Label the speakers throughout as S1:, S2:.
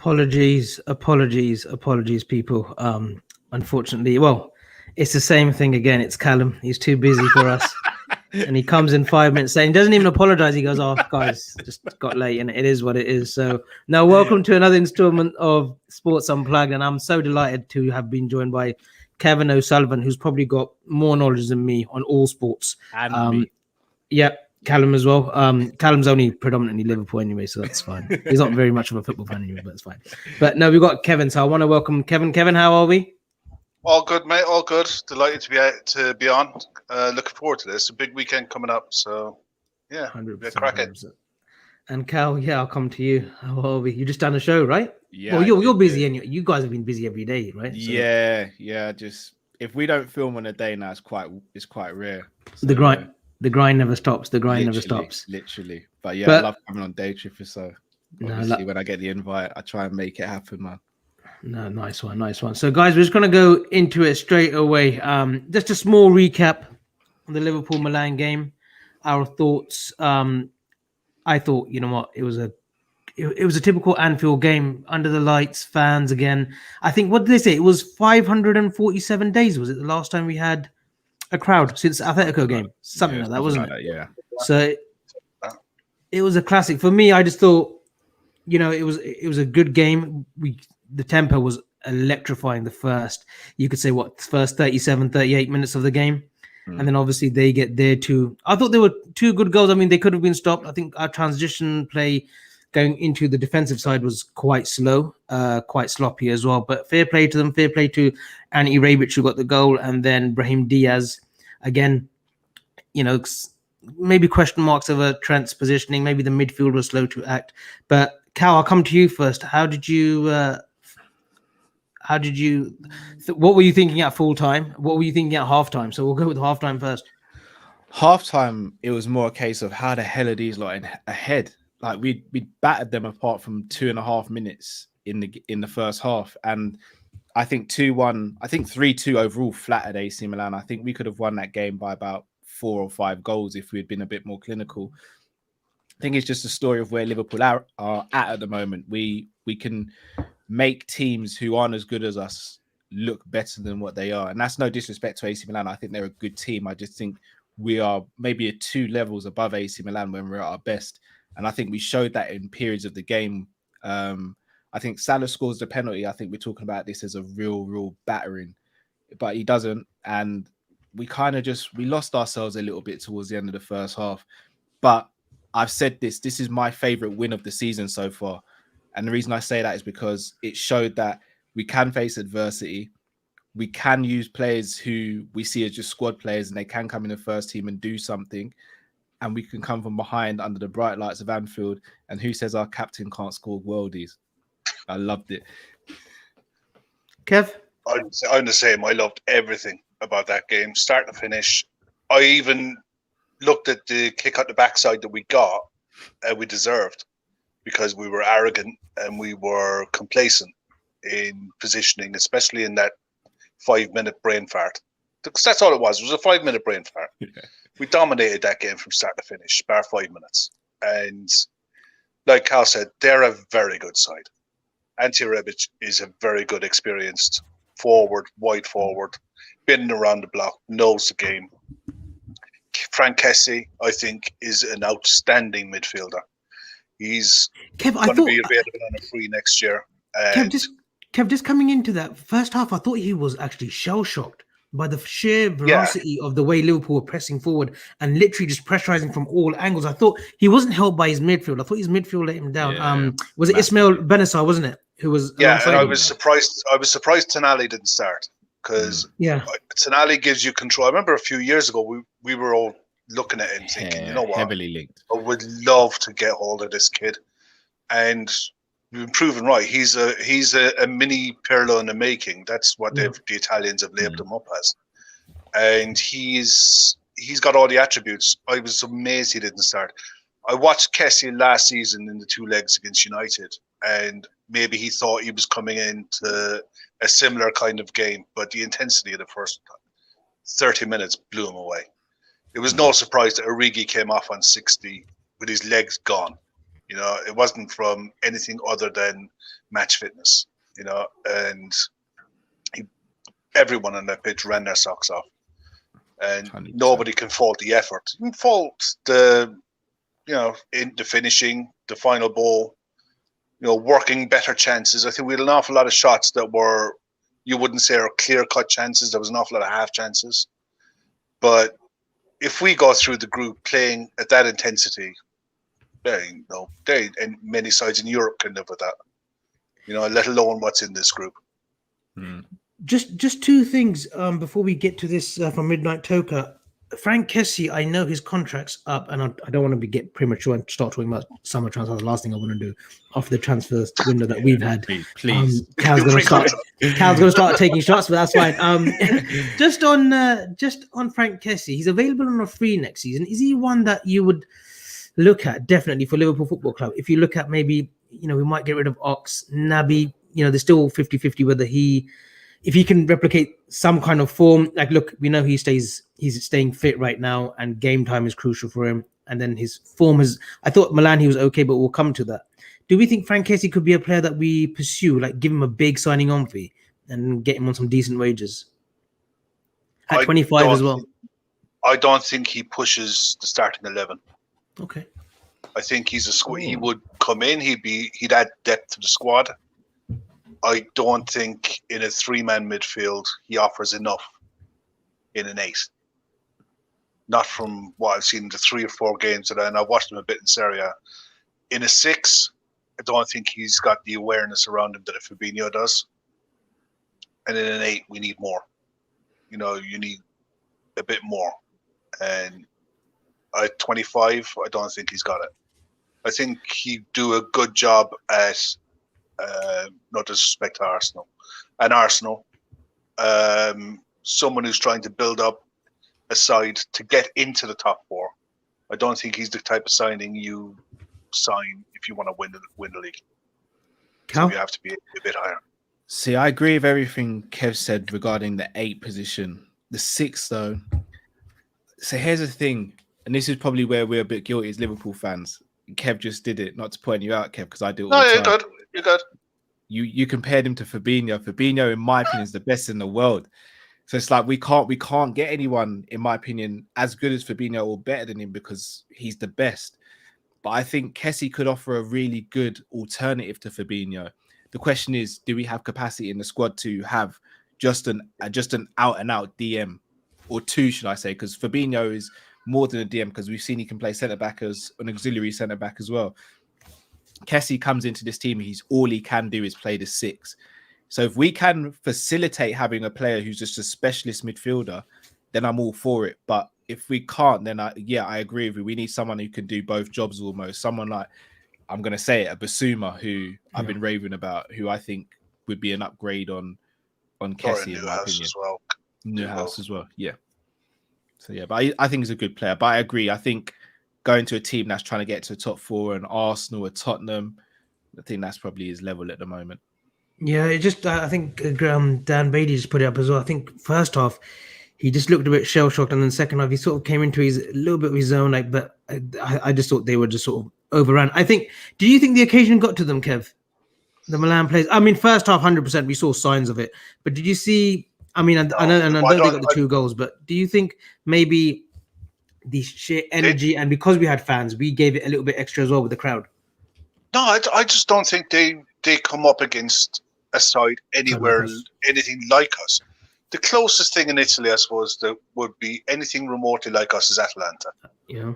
S1: Apologies, people. Unfortunately, well, it's the same thing again. It's Callum. He's too busy for us. And he comes in 5 minutes saying, doesn't even apologize. He goes, oh, guys, just got late, and it is what it is. So now welcome to another installment of Sports Unplugged. And I'm so delighted to have been joined by Kevin O'Sullivan, who's probably got more knowledge than me on all sports.
S2: And me.
S1: Yeah, Callum as well. Callum's only predominantly Liverpool anyway, so that's fine. He's not very much of a football fan anyway, but it's fine. But no, we've got Kevin, so I want to welcome Kevin. Kevin, how are we?
S3: All good, mate. All good. Delighted to be on. Looking forward to this. A big weekend coming up. So, yeah,
S1: 100%,
S3: crack it.
S1: 100%. And Cal, yeah, I'll come to you. How are we? You just done a show, right?
S2: Yeah.
S1: Well, you're busy, and you guys have been busy every day, right? So,
S2: yeah. Just if we don't film on a day now, it's quite rare. So,
S1: the grind never stops. The grind never stops.
S2: Literally. But yeah, I love coming on Daytrippers. So obviously, when I get the invite, I try and make it happen, man.
S1: No, nice one. So, guys, we're just going to go into it straight away. Just a small recap on the Liverpool-Milan game. Our thoughts. I thought, you know what, it was a typical Anfield game, under the lights, fans again. I think, what did they say? It was 547 days, was it, the last time we had a crowd since the Atletico game? Something like that, wasn't it?
S2: Yeah.
S1: So it was a classic. For me, I just thought, you know, it was a good game. The tempo was electrifying the first 37, 38 minutes of the game. And then obviously they get there too. I thought there were two good goals. I mean, they could have been stopped. I think our transition play going into the defensive side was quite slow, quite sloppy as well. But fair play to them. Fair play to Ante Rebic, who got the goal, and then Brahim Diaz. Again, you know, maybe question marks over Trent's positioning. Maybe the midfield was slow to act. But Cal, I'll come to you first. What were you thinking at full time? What were you thinking at halftime? So we'll go with halftime first.
S2: Halftime, it was more a case of how the hell are these lot ahead? Like we battered them apart from 2.5 minutes in the first half, and I think 2-1. I think 3-2 overall flattered AC Milan. I think we could have won that game by about 4 or 5 goals if we had been a bit more clinical. I think it's just a story of where Liverpool are at the moment. We can make teams who aren't as good as us look better than what they are. And that's no disrespect to AC Milan. I think they're a good team. I just think we are maybe 2 levels above AC Milan when we're at our best. And I think we showed that in periods of the game. I think Salah scores the penalty. I think we're talking about this as a real battering, but he doesn't. And we kind of we lost ourselves a little bit towards the end of the first half. But I've said this is my favorite win of the season so far. And the reason I say that is because it showed that we can face adversity. We can use players who we see as just squad players, and they can come in the first team and do something. And we can come from behind under the bright lights of Anfield. And who says our captain can't score worldies? I loved it.
S1: Kev?
S3: I'm the same. I loved everything about that game, start to finish. I even looked at the kick out the backside that we got and we deserved, because we were arrogant and we were complacent in positioning, especially in that 5-minute brain fart. Because that's all it was. It was a 5-minute brain fart. Yeah. We dominated that game from start to finish, bar 5 minutes. And like Cal said, they're a very good side. Ante Rebic is a very good, experienced forward, wide forward, been around the block, knows the game. Frank Kessie, I think, is an outstanding midfielder. He's going to be available on a free next year.
S1: Kev, just coming into that first half, I thought he was actually shell-shocked by the sheer velocity of the way Liverpool were pressing forward and literally just pressurizing from all angles. I thought he wasn't helped by his midfield. I thought his midfield let him down.
S2: Yeah,
S1: was it Ismail Benassar, wasn't it? Who was
S3: and I was surprised Tonali didn't start, because Tonali gives you control. I remember a few years ago we were all looking at him thinking, you know what,
S2: heavily linked.
S3: I would love to get hold of this kid, and we've been proven right. He's a mini Pirlo in the making. That's what the Italians have labeled him up as, and he's got all the attributes. I was amazed he didn't start. I watched Kessie last season in the 2 legs against United, and maybe he thought he was coming into a similar kind of game, but the intensity of the first 30 minutes blew him away. It was no surprise that Origi came off on 60 with his legs gone. You know, it wasn't from anything other than match fitness, and everyone on that pitch ran their socks off, and
S2: 100%.
S3: Nobody can fault the effort. You can fault the, in the finishing, the final ball, working better chances. I think we had an awful lot of shots that were, you wouldn't say are clear-cut chances. There was an awful lot of half chances. But if we go through the group playing at that intensity, and many sides in Europe can live with that, let alone what's in this group.
S2: Mm.
S1: Just two things before we get to this from Midnight Toker. Frank Kessie, I know his contract's up, and I don't want to get premature and start talking about summer transfers. The last thing I want to do after the transfer window that we've had.
S2: Please.
S1: Cal's going to start taking shots, but that's fine. Just on Frank Kessie, he's available on a free next season. Is he one that you would look at definitely for Liverpool Football Club? If you look at maybe, we might get rid of Ox, Naby, there's still 50-50 whether if he can replicate some kind of form. Like, look, we know he's staying fit right now, and game time is crucial for him. And then his form I thought Milan, he was okay, but we'll come to that. Do we think Frank Kessie could be a player that we pursue, like give him a big signing on fee and get him on some decent wages? At 25 as well.
S3: I don't think he pushes the starting 11.
S1: Okay.
S3: I think he's a squad. He would come in. He'd add depth to the squad. I don't think in a 3-man midfield he offers enough in an 8. Not from what I've seen in the 3 or 4 games and I've watched him a bit in Serie A. In a 6, I don't think he's got the awareness around him that a Fabinho does. And in an 8, we need more. You need a bit more. And at 25, I don't think he's got it. I think he'd do a good job at, no disrespect to Arsenal, someone who's trying to build up a side to get into the top 4. I don't think he's the type of signing you sign if you want to win the league. So you have to be a bit higher.
S2: See, I agree with everything Kev said regarding the 8 position. The 6, though. So here's the thing, and this is probably where we're a bit guilty as Liverpool fans. Kev just did it, not to point you out, Kev, because I do it all the time.
S3: You're good.
S2: You compared him to Fabinho. Fabinho, in my opinion, is the best in the world. So it's like we can't get anyone, in my opinion, as good as Fabinho or better than him because he's the best. But I think Kessie could offer a really good alternative to Fabinho. The question is, do we have capacity in the squad to have just an out and out DM, or 2, should I say? Because Fabinho is more than a DM, because we've seen he can play centre back as an auxiliary centre back as well. Kessie comes into this team, all he can do is play the 6. So if we can facilitate having a player who's just a specialist midfielder, then I'm all for it. But if we can't, then I agree with you. We need someone who can do both jobs almost. Someone like, I'm going to say it, a Basuma, who I've been raving about, who I think would be an upgrade on Kessie, in my opinion. Newhouse as well, yeah. So yeah, but I think he's a good player. But I agree. I think going to a team that's trying to get to the top 4, and Arsenal or Tottenham, I think that's probably his level at the moment.
S1: Yeah, it just I think Dan Beatty just put it up as well. I think first half he just looked a bit shell shocked, and then second half he sort of came into a little bit of his own. But I just thought they were just sort of overrun. I think. Do you think the occasion got to them, Kev? The Milan players. I mean, first half 100%. We saw signs of it, but did you see? I mean, I know they got the 2 goals, but do you think maybe the sheer energy, and because we had fans, we gave it a little bit extra as well with the crowd?
S3: No, I just don't think they come up against a side anywhere, anything like us. The closest thing in Italy, I suppose, that would be anything remotely like us is Atalanta.
S1: Yeah.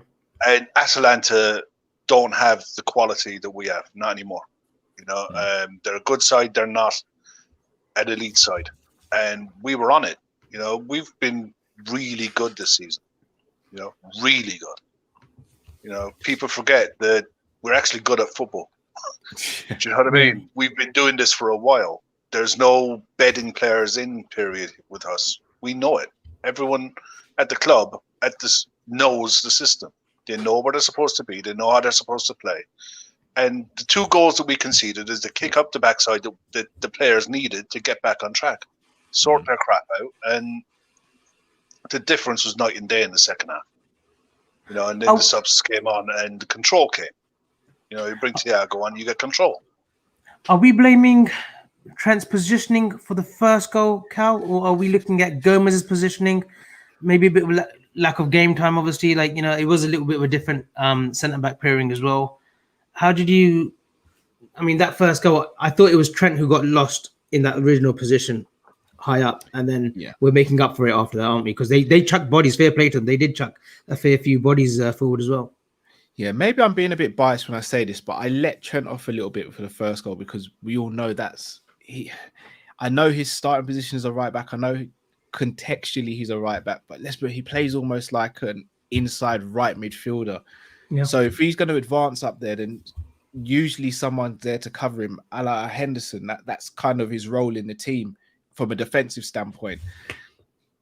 S3: And Atalanta don't have the quality that we have, not anymore. They're a good side. They're not an elite side. And we were on it. We've been really good this season. Really good. People forget that we're actually good at football. Do you know what I mean? We've been doing this for a while. There's no bedding players in period with us. We know it. Everyone at the club knows the system. They know where they're supposed to be. They know how they're supposed to play. And the 2 goals that we conceded is the kick up the backside that the players needed to get back on track, sort their crap out, and the difference was night and day in the second half. And then the subs came on and the control came. You bring Thiago on, you get control.
S1: Are we blaming Trent's positioning for the first goal, Cal, or are we looking at Gomez's positioning? Maybe a bit of lack of game time, obviously. Like, it was a little bit of a different centre back pairing as well. How did you? I mean, that first goal, I thought it was Trent who got lost in that original position high up, and then we're making up for it after that, aren't we? Because they chucked bodies. Fair play to them. They did chuck a fair few bodies forward as well.
S2: Yeah, maybe I'm being a bit biased when I say this, but I let Trent off a little bit for the first goal because we all know I know his starting position is a right back. I know contextually he's a right back, but he plays almost like an inside right midfielder. Yeah. So if he's going to advance up there, then usually someone's there to cover him, a la Henderson. That's kind of his role in the team from a defensive standpoint.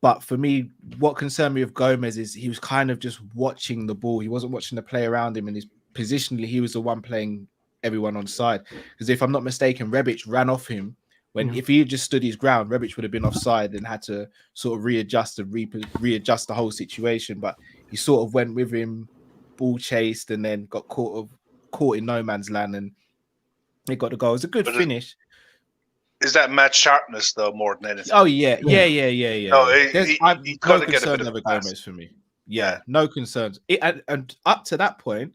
S2: But for me, what concerned me with Gomez is he was kind of just watching the ball. He wasn't watching the play around him, and positionally, he was the one playing everyone on side. Because if I'm not mistaken, Rebic ran off him. If he had just stood his ground, Rebic would have been offside and had to sort of readjust the whole situation. But he sort of went with him, ball chased, and then got caught in no man's land, and they got the goal. It was a good finish.
S3: Is that match sharpness though more than anything?
S2: Oh yeah. No, I've no concerns over Gomez for me. Yeah, no concerns. And up to that point,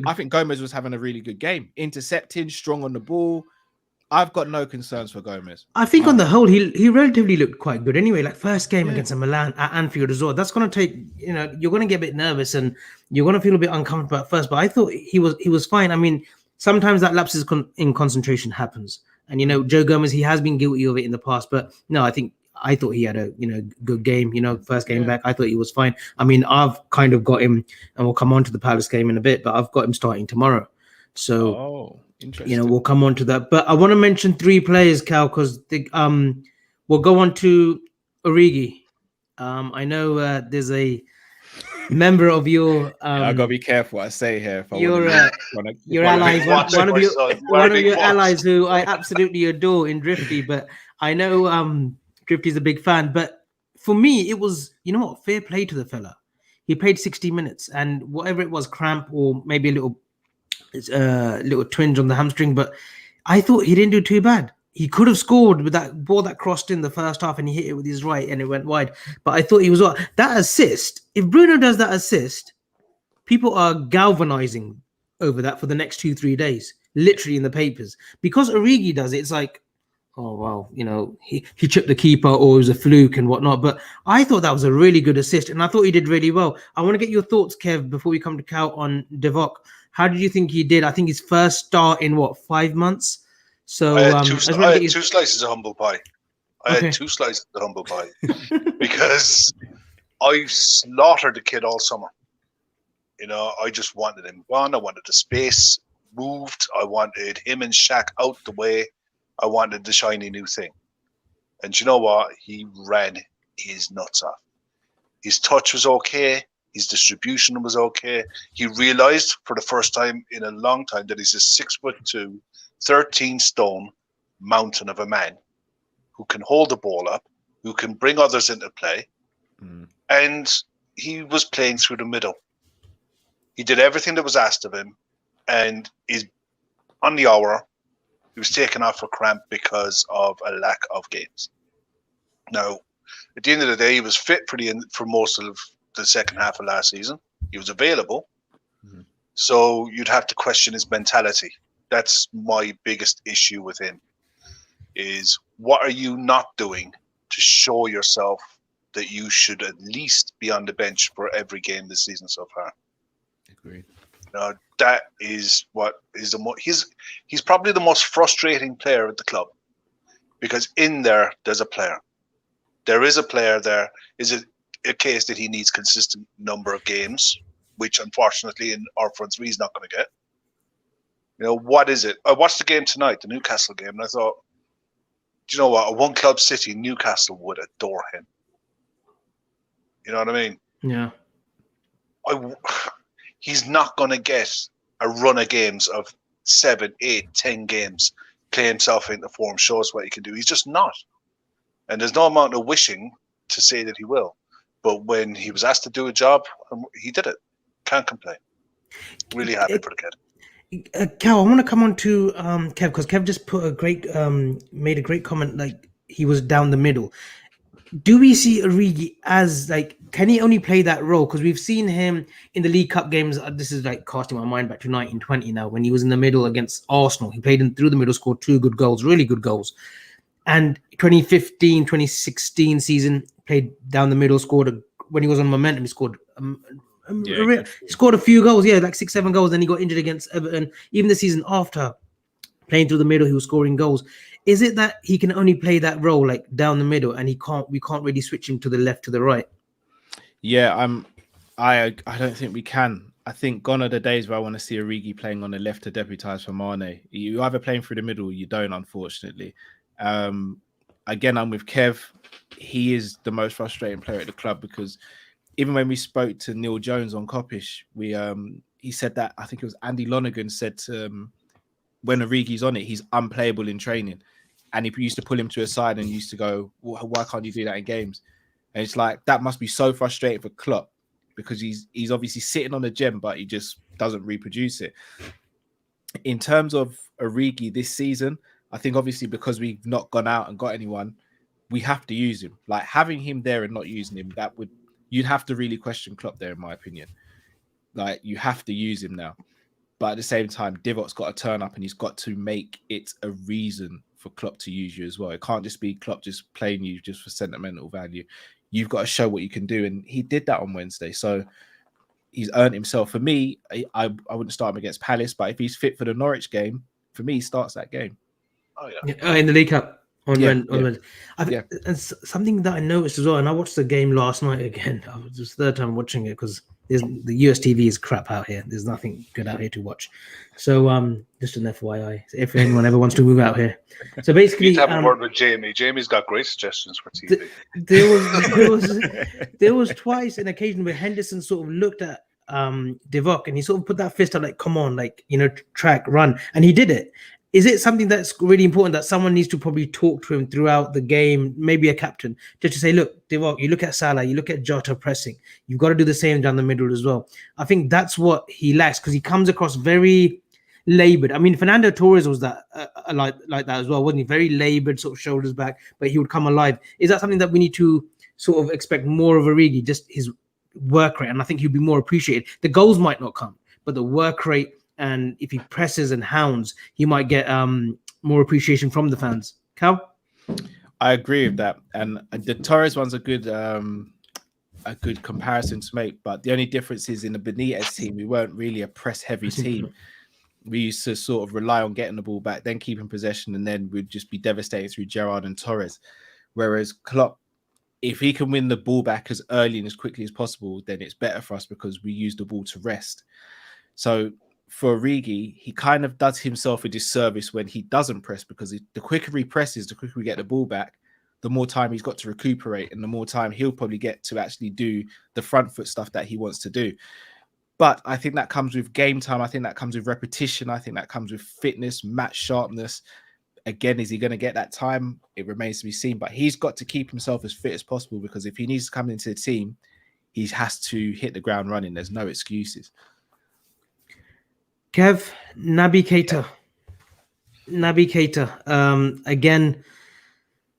S2: I think Gomez was having a really good game, intercepting, strong on the ball. I've got no concerns for Gomez.
S1: I think on the whole, he relatively looked quite good anyway. Like first game against Milan at Anfield as well. That's going to take, you're going to get a bit nervous and you're going to feel a bit uncomfortable at first. But I thought he was fine. I mean, sometimes that lapses in concentration happens. And, Joe Gomez, he has been guilty of it in the past. But no, I thought he had a, good game, first game back. I thought he was fine. I mean, I've kind of got him, and we'll come on to the Palace game in a bit, but I've got him starting tomorrow. So,
S2: interesting.
S1: We'll come on to that. But I want to mention 3 players, Cal, because we'll go on to Origi. I know there's a member of your
S2: I gotta be careful what I say here.
S1: Your allies, one of your allies who I absolutely adore in Drifty, but I know Drifty's a big fan. But for me, it was, fair play to the fella. He played 60 minutes, and whatever it was, cramp or maybe a little twinge on the hamstring, but I thought he didn't do too bad. He could have scored with that ball that crossed in the first half and he hit it with his right and it went wide. But I thought he was that assist. If Bruno does that assist, people are galvanizing over that for the next 2-3 days, literally in the papers. Because Origi does it, it's like, oh, well, he chipped the keeper or it was a fluke and whatnot. But I thought that was a really good assist and I thought he did really well. I want to get your thoughts, Kev, before we come to Cal on Divock. How did you think he did? I think his first start in 5 months? So
S3: I had two slices of humble pie. I had 2 slices of humble pie because I slaughtered the kid all summer. I just wanted him gone. I wanted the space moved. I wanted him and Shaq out the way. I wanted the shiny new thing. And you know what? He ran his nuts off. His touch was okay. His distribution was okay. He realized for the first time in a long time that he's a 6'2", 13-stone mountain of a man who can hold the ball up, who can bring others into play. And he was playing through the middle. He did everything that was asked of him. And he's on the hour. He was taken off for cramp because of a lack of games. Now, at the end of the day, he was fit for most of the second half of last season. He was available. So you'd have to question his mentality. That's my biggest issue with him, is what are you not doing to show yourself that you should at least be on the bench for every game this season so far?
S2: Agreed.
S3: That is what is he's probably the most frustrating player at the club, because in there's a player. There is a player there. Is it a case that he needs consistent number of games, which unfortunately in our front three he's not going to get? What is it? I watched the game tonight, the Newcastle game, and I thought, do you know what? A one club city, Newcastle would adore him. You know what I mean?
S1: Yeah.
S3: He's not going to get a run of games of 7, 8, 10 games, play himself into form, show us what he can do. He's just not. And there's no amount of wishing to say that he will. But when he was asked to do a job, he did it. Can't complain. Really happy for the kid.
S1: Cal, I want to come on to Kev, because Kev just put made a great comment, like he was down the middle. Do we see Origi as like, can he only play that role? Because we've seen him in the League Cup games. This is like casting my mind back to 1920 now, when he was in the middle against Arsenal. He played through the middle, scored 2 good goals, really good goals. And 2015, 2016 season, played down the middle, when he was on momentum, he scored he scored a few goals, like 6-7 goals. Then he got injured against Everton. Even the season after, playing through the middle, he was scoring goals. Is it that he can only play that role, like down the middle, and we can't really switch him to the left, to the right?
S2: Yeah, I don't think we can. I think gone are the days where I want to see Origi playing on the left to deputise for Mane. You either playing through the middle, or you don't, unfortunately. Again, I'm with Kev. He is the most frustrating player at the club, because even when we spoke to Neil Jones on Coppish, he said that, I think it was Andy Lonergan said when Origi's on it, he's unplayable in training. And he used to pull him to a side and used to go, why can't you do that in games? And it's like, that must be so frustrating for Klopp, because he's obviously sitting on a gem, but he just doesn't reproduce it. In terms of Origi this season, I think obviously because we've not gone out and got anyone, we have to use him. Like, having him there and not using him, you'd have to really question Klopp there, in my opinion. Like, you have to use him now. But at the same time, Divock's got to turn up, and he's got to make it a reason for Klopp to use you as well. It can't just be Klopp just playing you just for sentimental value. You've got to show what you can do, and he did that on Wednesday. So he's earned himself. For me, I wouldn't start him against Palace, but if he's fit for the Norwich game, for me, he starts that game.
S3: Oh yeah,
S1: in the League Cup. And something that I noticed as well, and I watched the game last night again. I was just third time watching it, because the US TV is crap out here. There's nothing good out here to watch. So just an FYI, if anyone ever wants to move out here. So basically,
S3: you need to have a word with Jamie. Jamie's got great suggestions for TV.
S1: There was twice an occasion where Henderson sort of looked at Divock, and he sort of put that fist up, like, come on, like, track, run, and he did it. Is it something that's really important that someone needs to probably talk to him throughout the game, maybe a captain, just to say, look, Divock, you look at Salah, you look at Jota pressing, you've got to do the same down the middle as well. I think that's what he lacks, because he comes across very laboured. I mean, Fernando Torres was that like that as well, wasn't he? Very laboured, sort of shoulders back, but he would come alive. Is that something that we need to sort of expect more of Origi, just his work rate? And I think he'd be more appreciated. The goals might not come, but the work rate, and if he presses and hounds, he might get more appreciation from the fans. Cal?
S2: I agree with that. And the Torres one's a good comparison to make. But the only difference is, in the Benitez team, we weren't really a press-heavy team. We used to sort of rely on getting the ball back, then keeping possession, and then we'd just be devastated through Gerrard and Torres. Whereas Klopp, if he can win the ball back as early and as quickly as possible, then it's better for us, because we use the ball to rest. So for Origi, he kind of does himself a disservice when he doesn't press, because the quicker he presses, the quicker we get the ball back, the more time he's got to recuperate, and the more time he'll probably get to actually do the front foot stuff that he wants to do. But I think that comes with game time. I think that comes with repetition. I think that comes with fitness, match sharpness. Again, is he going to get that time? It remains to be seen. But he's got to keep himself as fit as possible, because if he needs to come into the team, he has to hit the ground running. There's no excuses.
S1: Kev, Naby Keita. Again,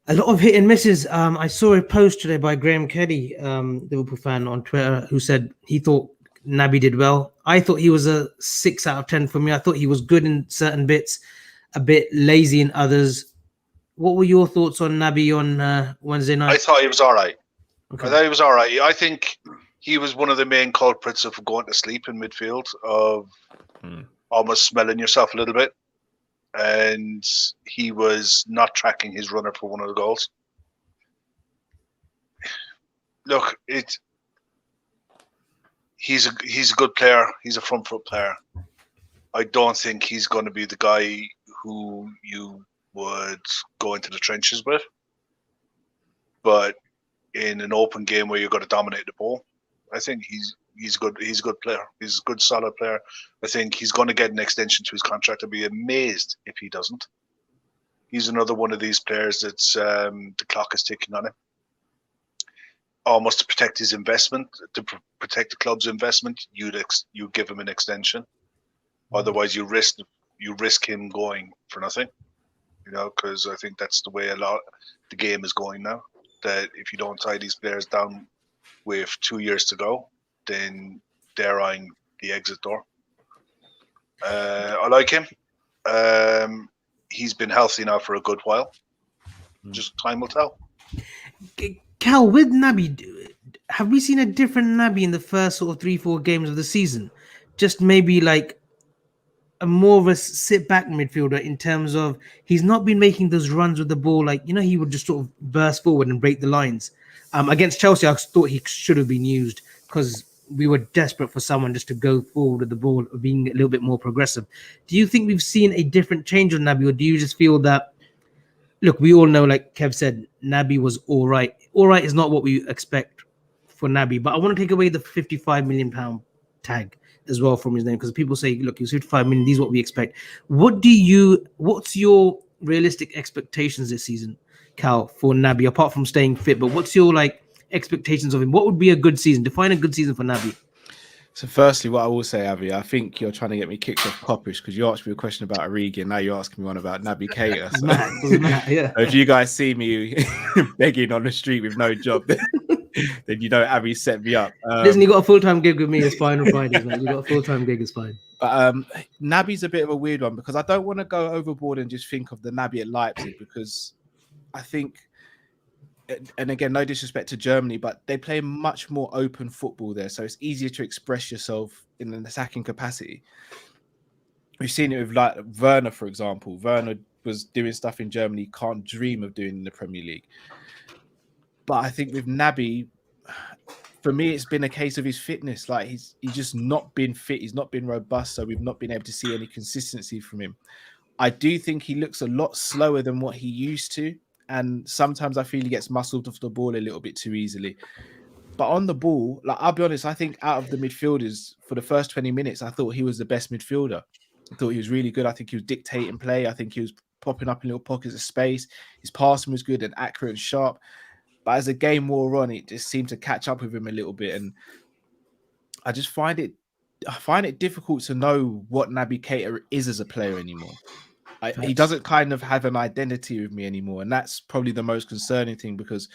S1: a lot of hit and misses. I saw a post today by Graham Kelly, Liverpool fan, on Twitter, who said he thought Naby did well. I thought he was a 6 out of 10 for me. I thought he was good in certain bits, a bit lazy in others. What were your thoughts on Naby on Wednesday night?
S3: I thought he was all right.
S1: Okay.
S3: I thought he was all right. I think he was one of the main culprits of going to sleep in midfield, of almost smelling yourself a little bit. And he was not tracking his runner for one of the goals. Look, he's a good player. He's a front foot player. I don't think he's going to be the guy who you would go into the trenches with. But in an open game where you're going to dominate the ball, I think he's good. He's a good player. He's a good, solid player. I think he's going to get an extension to his contract. I'd be amazed if he doesn't. He's another one of these players that's the clock is ticking on him. Almost to protect his investment, to protect the club's investment, you give him an extension. Otherwise, you risk him going for nothing. Because I think that's the way the game is going now. That if you don't tie these players down with 2 years to go, then they're eyeing the exit door. I like him. He's been healthy now for a good while. Just time will tell.
S1: Cal, with Naby, have we seen a different Naby in the first sort of 3-4 games of the season? Just maybe like a more of a sit-back midfielder in terms of he's not been making those runs with the ball. Like, he would just sort of burst forward and break the lines. Against Chelsea, I thought he should have been used because we were desperate for someone just to go forward with the ball, being a little bit more progressive. Do you think we've seen a different change on Naby, or do you just feel that, look, we all know, like Kev said, Naby was all right. All right is not what we expect for Naby, but I want to take away the £55 million tag as well from his name, because people say, look, he's 55 million, these are what we expect. What's your realistic expectations this season, Cal, for Naby, apart from staying fit? But what's your expectations of him? What would be a good season? Define a good season for Naby.
S2: So firstly, what I will say, Avi, I think you're trying to get me kicked off Popish because you asked me a question about Origi and now you're asking me one about Naby Keita. So,
S1: yeah.
S2: So if you guys see me begging on the street with no job, then Abby set me up.
S1: Listen, you got a full-time gig with me. It's fine on Fridays, man. You got a full-time gig, it's fine.
S2: But Naby's a bit of a weird one because I don't want to go overboard and just think of the Naby at Leipzig, because I think, and again, no disrespect to Germany, but they play much more open football there, so it's easier to express yourself in an attacking capacity. We've seen it with like Werner, for example. Werner was doing stuff in Germany can't dream of doing in the Premier League. But I think with Naby, for me, it's been a case of his fitness. Like he's just not been fit. He's not been robust. So we've not been able to see any consistency from him. I do think he looks a lot slower than what he used to. And sometimes I feel he gets muscled off the ball a little bit too easily. But on the ball, like I'll be honest, I think out of the midfielders for the first 20 minutes, I thought he was the best midfielder. I thought he was really good. I think he was dictating play. I think he was popping up in little pockets of space. His passing was good and accurate and sharp. But as the game wore on, it just seemed to catch up with him a little bit. And I just find it difficult to know what Naby Keita is as a player anymore. He doesn't kind of have an identity with me anymore. And that's probably the most concerning thing, because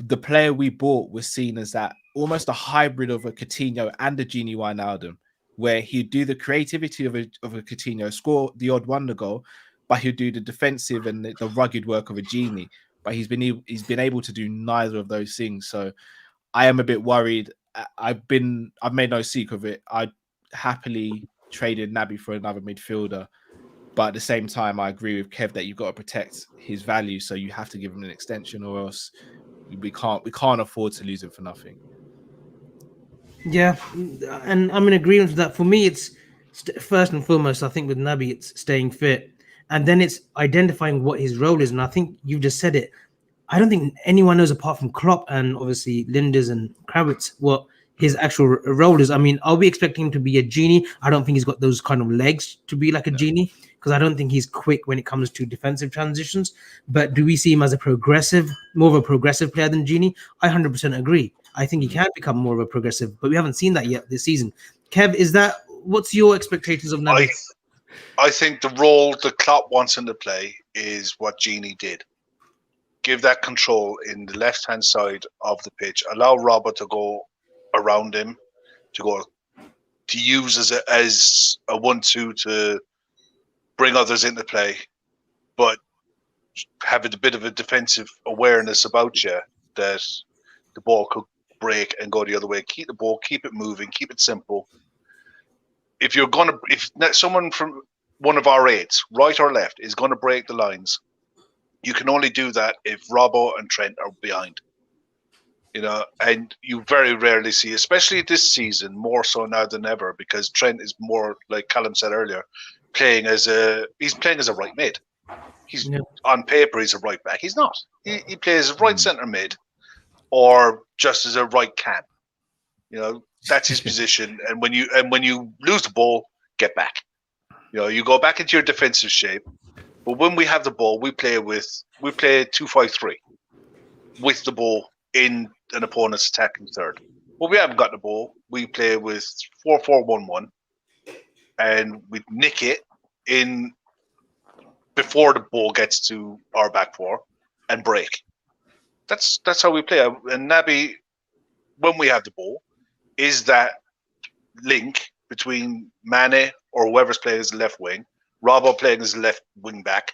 S2: the player we bought was seen as that almost a hybrid of a Coutinho and a Gini Wijnaldum, where he'd do the creativity of a Coutinho, score the odd wonder goal, but he'd do the defensive and the rugged work of a Gini. But he's been able to do neither of those things. So I am a bit worried. I've made no secret of it. I'd happily traded Naby for another midfielder. But at the same time, I agree with Kev that you've got to protect his value. So you have to give him an extension, or else we can't afford to lose him for nothing.
S1: Yeah, and I'm in agreement with that. For me, it's first and foremost, I think with Naby, it's staying fit. And then it's identifying what his role is. And I think you've just said it. I don't think anyone knows, apart from Klopp and obviously Linders and Kravitz, what his actual role is. I mean, are we expecting him to be a Genie? I don't think he's got those kind of legs to be like a Genie, because I don't think he's quick when it comes to defensive transitions. But do we see him as more of a progressive player than Genie? I 100% agree. I think he can become more of a progressive, but we haven't seen that yet this season. Kev, what's your expectations of Naby?
S3: I think the role that Klopp wants him to play is what Genie did. Give that control in the left-hand side of the pitch. Allow Robert to go around him, to use as a 1-2 to bring others into play, but have a bit of a defensive awareness about you that the ball could break and go the other way. Keep the ball, keep it moving, keep it simple. If someone from one of our eights, right or left, is going to break the lines, you can only do that if Robbo and Trent are behind. And you very rarely see, especially this season, more so now than ever, because Trent is more, like Callum said earlier, playing as a right mid. He's on paper he's a right back. He's not. He plays right centre mid, or just as a right cam. That's his position. And when you lose the ball, get back. You go back into your defensive shape. But when we have the ball, we play 2-5-3 with the ball in an opponent's attacking third. When we haven't got the ball, we play with 4-4-1-1, and we'd nick it in before the ball gets to our back four and break. That's how we play. And Naby, when we have the ball, is that link between Mane or whoever's playing as the left wing, Robbo playing as the left wing back,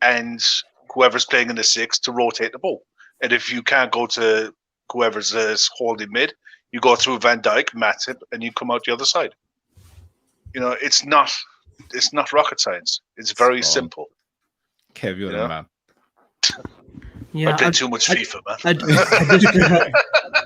S3: and whoever's playing in the six to rotate the ball. And if you can't go to whoever's holding mid, you go through Van Dijk, Matip, and you come out the other side. You know, it's not rocket science. It's very simple.
S2: Kev, you're the man.
S1: Yeah,
S3: I play too much FIFA, man.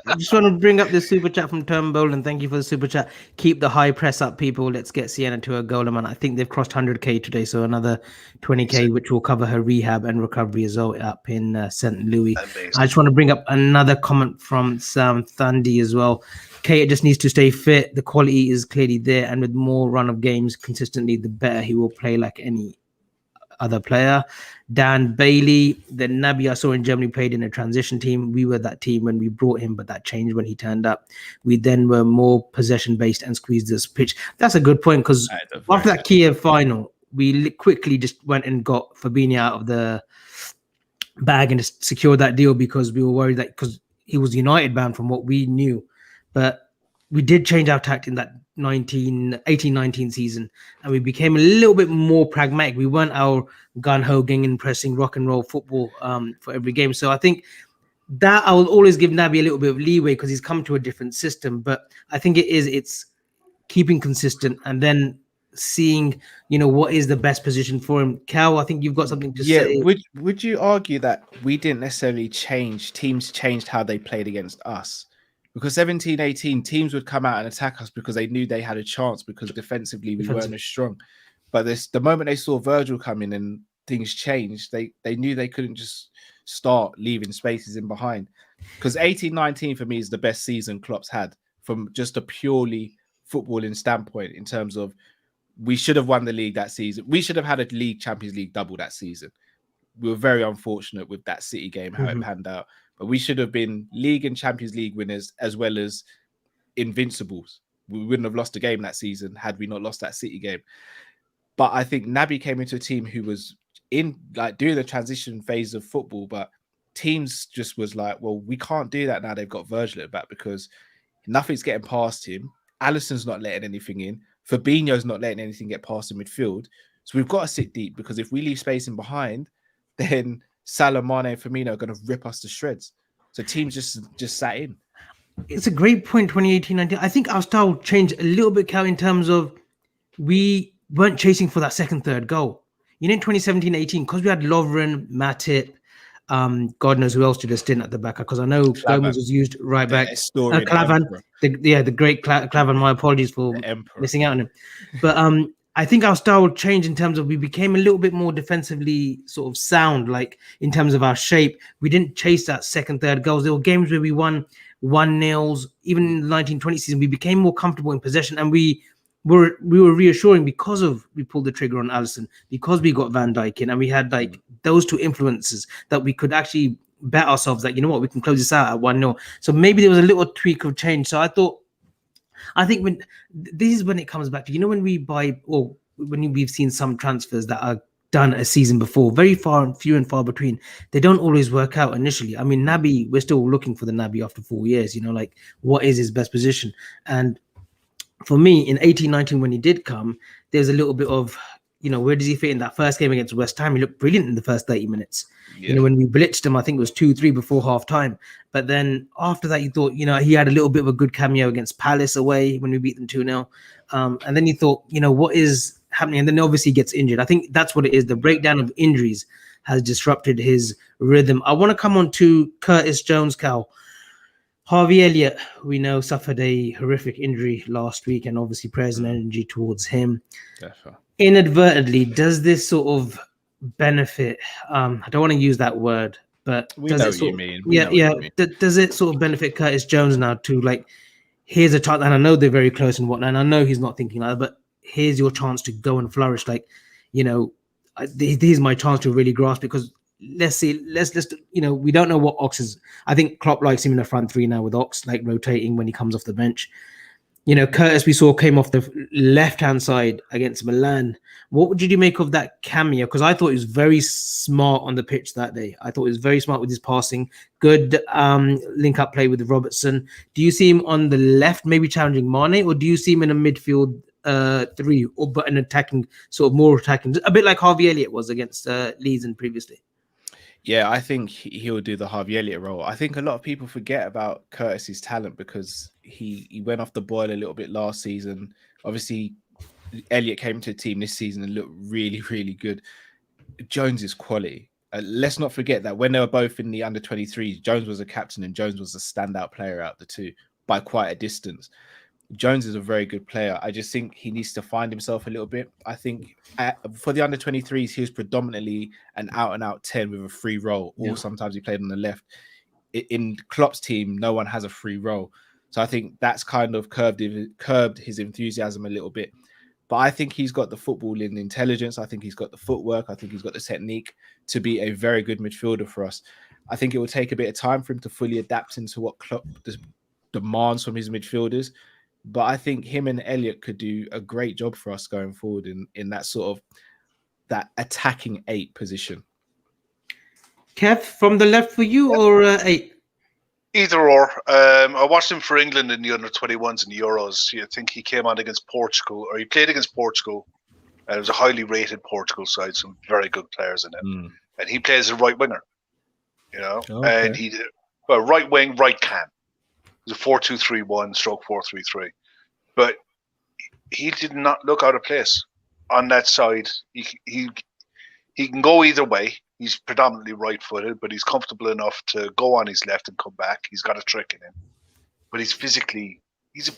S1: I just want to bring up this super chat from Turnbull, and thank you for the super chat. Keep the high press up, people. Let's get Sienna to a goal, man. I think they've crossed 100k today, so another 20k, which will cover her rehab and recovery as well up in St. Louis. Amazing. I just want to bring up another comment from Sam Thundy as well. Keita just needs to stay fit. The quality is clearly there, and with more run of games consistently, the better he will play like any other player. Dan Bailey, the Naby I saw in Germany played in a transition team. We were that team when we brought him, but that changed when he turned up. We then were more possession based and squeezed this pitch. That's a good point, because after that Kiev final, we quickly just went and got Fabinho out of the bag and just secured that deal, because we were worried that because he was United bound from what we knew. But we did change our tact in that 18-19 season, and we became a little bit more pragmatic. We weren't our gun-ho, gang pressing rock and roll football for every game. So I think that I will always give Naby a little bit of leeway because he's come to a different system. But I think it's keeping consistent and then seeing, what is the best position for him. Cal, I think you've got something to say.
S2: Yeah, would you argue that we didn't necessarily teams changed how they played against us? Because 17-18 teams would come out and attack us because they knew they had a chance, because defensively we weren't as strong. But the moment they saw Virgil come in and things changed, they knew they couldn't just start leaving spaces in behind. Because 18-19 for me is the best season Klopp's had from just a purely footballing standpoint, in terms of we should have won the league that season. We should have had a Champions League double that season. We were very unfortunate with that City game, how it panned out. But we should have been league and Champions League winners as well as invincibles. We wouldn't have lost a game that season had we not lost that City game. But I think Naby came into a team who was in doing the transition phase of football, but teams just was like, well, we can't do that now. They've got Virgil at back because nothing's getting past him. Alisson's not letting anything in. Fabinho's not letting anything get past in midfield. So we've got to sit deep, because if we leave space in behind, then Salah, Mane, and Firmino are going to rip us to shreds. So teams just sat in.
S1: It's a great point, 2018-19. I think our style changed a little bit, Cal, in terms of we weren't chasing for that second, third goal. In 2017-18, because we had Lovren, Matip, God knows who else did a stint at the back, because I know Gomez was used right back. Clavan, the great Clavan. My apologies for missing out on him. But I think our style changed in terms of we became a little bit more defensively sort of sound, like in terms of our shape. We didn't chase that second, third goals. There were games where we won 1-0. Even in the 1920 season, we became more comfortable in possession, and we were reassuring because we pulled the trigger on Alisson, because we got Van Dijk in, and we had those two influences that we could actually bet ourselves that, we can close this out at 1-0. So maybe there was a little tweak of change. So I think when this is when it comes back to, when we buy, or when we've seen some transfers that are done a season before, very few and far between, they don't always work out initially. I mean, Naby, we're still looking for the Naby after 4 years, what is his best position? And for me, in 18-19, when he did come, there's a little bit of, where does he fit in? That first game against West Ham, he looked brilliant in the first 30 minutes. Yeah. When we blitzed him, I think it was 2-3 before half time. But then after that, you thought, he had a little bit of a good cameo against Palace away when we beat them 2-0. And then you thought, what is happening? And then obviously he gets injured. I think that's what it is. The breakdown of injuries has disrupted his rhythm. I want to come on to Curtis Jones, Cal. Harvey Elliott, we know, suffered a horrific injury last week, and obviously prayers and energy towards him. Definitely. Inadvertently, does this sort of benefit? I don't want to use that word, but
S2: we know what you mean.
S1: Does it sort of benefit Curtis Jones now to here's a chance, and I know they're very close and whatnot, and I know he's not thinking like that, but here's your chance to go and flourish. Here's my chance to really grasp, because let's we don't know what Ox is. I think Klopp likes him in the front three now, with Ox rotating when he comes off the bench. Curtis, we saw, came off the left-hand side against Milan. What did you make of that cameo? Because I thought he was very smart on the pitch that day. I thought he was very smart with his passing. Good link-up play with Robertson. Do you see him on the left, maybe challenging Mane, or do you see him in a midfield three, but an attacking, sort of more attacking, a bit like Harvey Elliott was against Leeds and previously?
S2: Yeah, I think he'll do the Harvey Elliott role. I think a lot of people forget about Curtis's talent because he went off the boil a little bit last season. Obviously, Elliott came to the team this season and looked really, really good. Jones is quality. Let's not forget that when they were both in the under-23s, Jones was a captain and Jones was a standout player out the two by quite a distance. Jones is a very good player. I just think he needs to find himself a little bit. I think for the under-23s, he was predominantly an out-and-out 10 with a free role, or sometimes he played on the left. In Klopp's team, no one has a free role. So I think that's kind of curbed his enthusiasm a little bit. But I think he's got the footballing intelligence. I think he's got the footwork. I think he's got the technique to be a very good midfielder for us. I think it will take a bit of time for him to fully adapt into what Klopp demands from his midfielders. But I think him and Elliott could do a great job for us going forward in that sort of that attacking 8 position.
S1: Kev, from the left for you or 8?
S3: Either or. I watched him for England in the under-21s and the Euros. I think he came on against Portugal, or he played against Portugal. And it was a highly rated Portugal side, some very good players in it. And he plays a right winger,
S2: Okay.
S3: and he did right wing, right cam. It was a 4-2-3-1 stroke 4-3-3. But he did not look out of place on that side. He can go either way. He's predominantly right-footed, but he's comfortable enough to go on his left and come back. He's got a trick in him. But he's physically, he's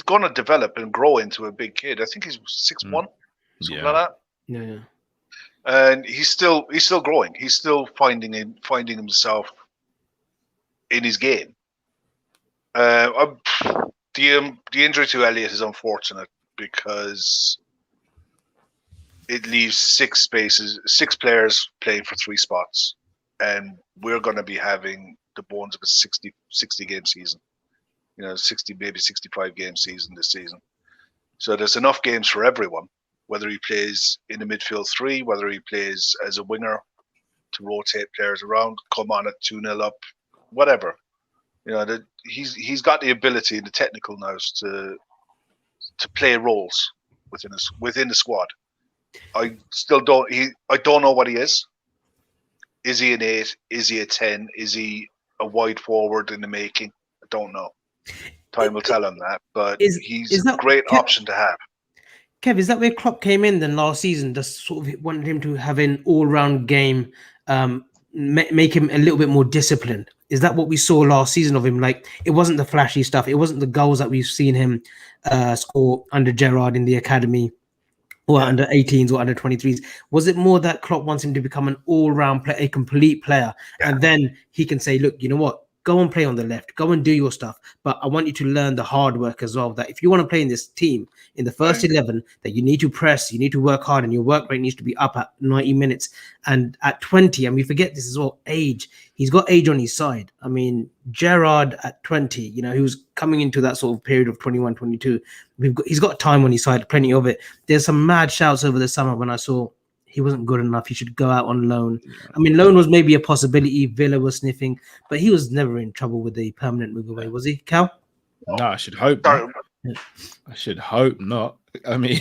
S3: going to develop and grow into a big kid. I think he's 6'1", something like that.
S1: Yeah.
S3: And he's still growing. He's still finding himself in his game. The injury to Elliott is unfortunate because it leaves 6 players playing for 3 spots, and we're going to be having the bones of a 60 game season, 60, maybe 65 game season this season. So there's enough games for everyone, whether he plays in the midfield 3, whether he plays as a winger to rotate players around, come on at 2-0 up, whatever. He's got the ability and the technical nous to play roles within the squad. I still don't. I don't know what he is. Is he an 8? Is he a 10? Is he a wide forward in the making? I don't know. Time will tell him that. But he's a great option to have.
S1: Kev, is that where Klopp came in then last season? Just sort of wanted him to have an all-round game, make him a little bit more disciplined. Is that what we saw last season of him? Like, it wasn't the flashy stuff. It wasn't the goals that we've seen him score under Gerrard in the academy or under 18s or under 23s. Was it more that Klopp wants him to become an all-round player, a complete player? Yeah. And then he can say, look, you know what? Go and play on the left. Go and do your stuff. But I want you to learn the hard work as well, that if you want to play in this team, in the first 11, that you need to press, you need to work hard, and your work rate needs to be up at 90 minutes. And at 20, and we forget this as well, age. He's got age on his side. I mean, Gerrard at 20, he was coming into that sort of period of 21, 22. He's got time on his side, plenty of it. There's some mad shouts over the summer when I saw he wasn't good enough. He should go out on loan. I mean, loan was maybe a possibility. Villa was sniffing, but he was never in trouble with the permanent move away, was he, Cal?
S2: No, I should hope not. I should hope not. I mean,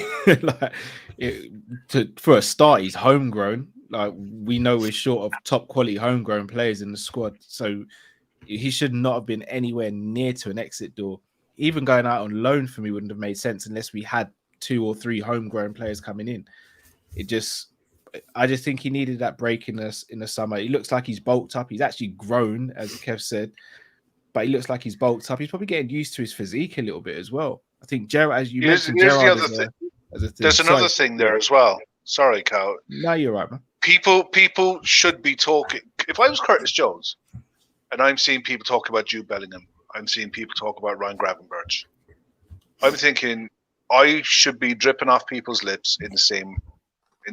S2: for a start, he's homegrown. Like, we know we're short of top quality homegrown players in the squad, so he should not have been anywhere near to an exit door. Even going out on loan for me wouldn't have made sense unless we had 2 or 3 homegrown players coming in. I just think he needed that break in the summer. He looks like he's bulked up. He's actually grown, as Kev said, but he looks like he's bulked up. He's probably getting used to his physique a little bit as well. I think Gerrard, as you mentioned, Gerrard
S3: the other thing. There's another thing there as well. Sorry, Cal.
S2: No, you're right, man.
S3: People should be talking. If I was Curtis Jones, and I'm seeing people talk about Jude Bellingham, I'm seeing people talk about Ryan Gravenberch, I'm thinking I should be dripping off people's lips in the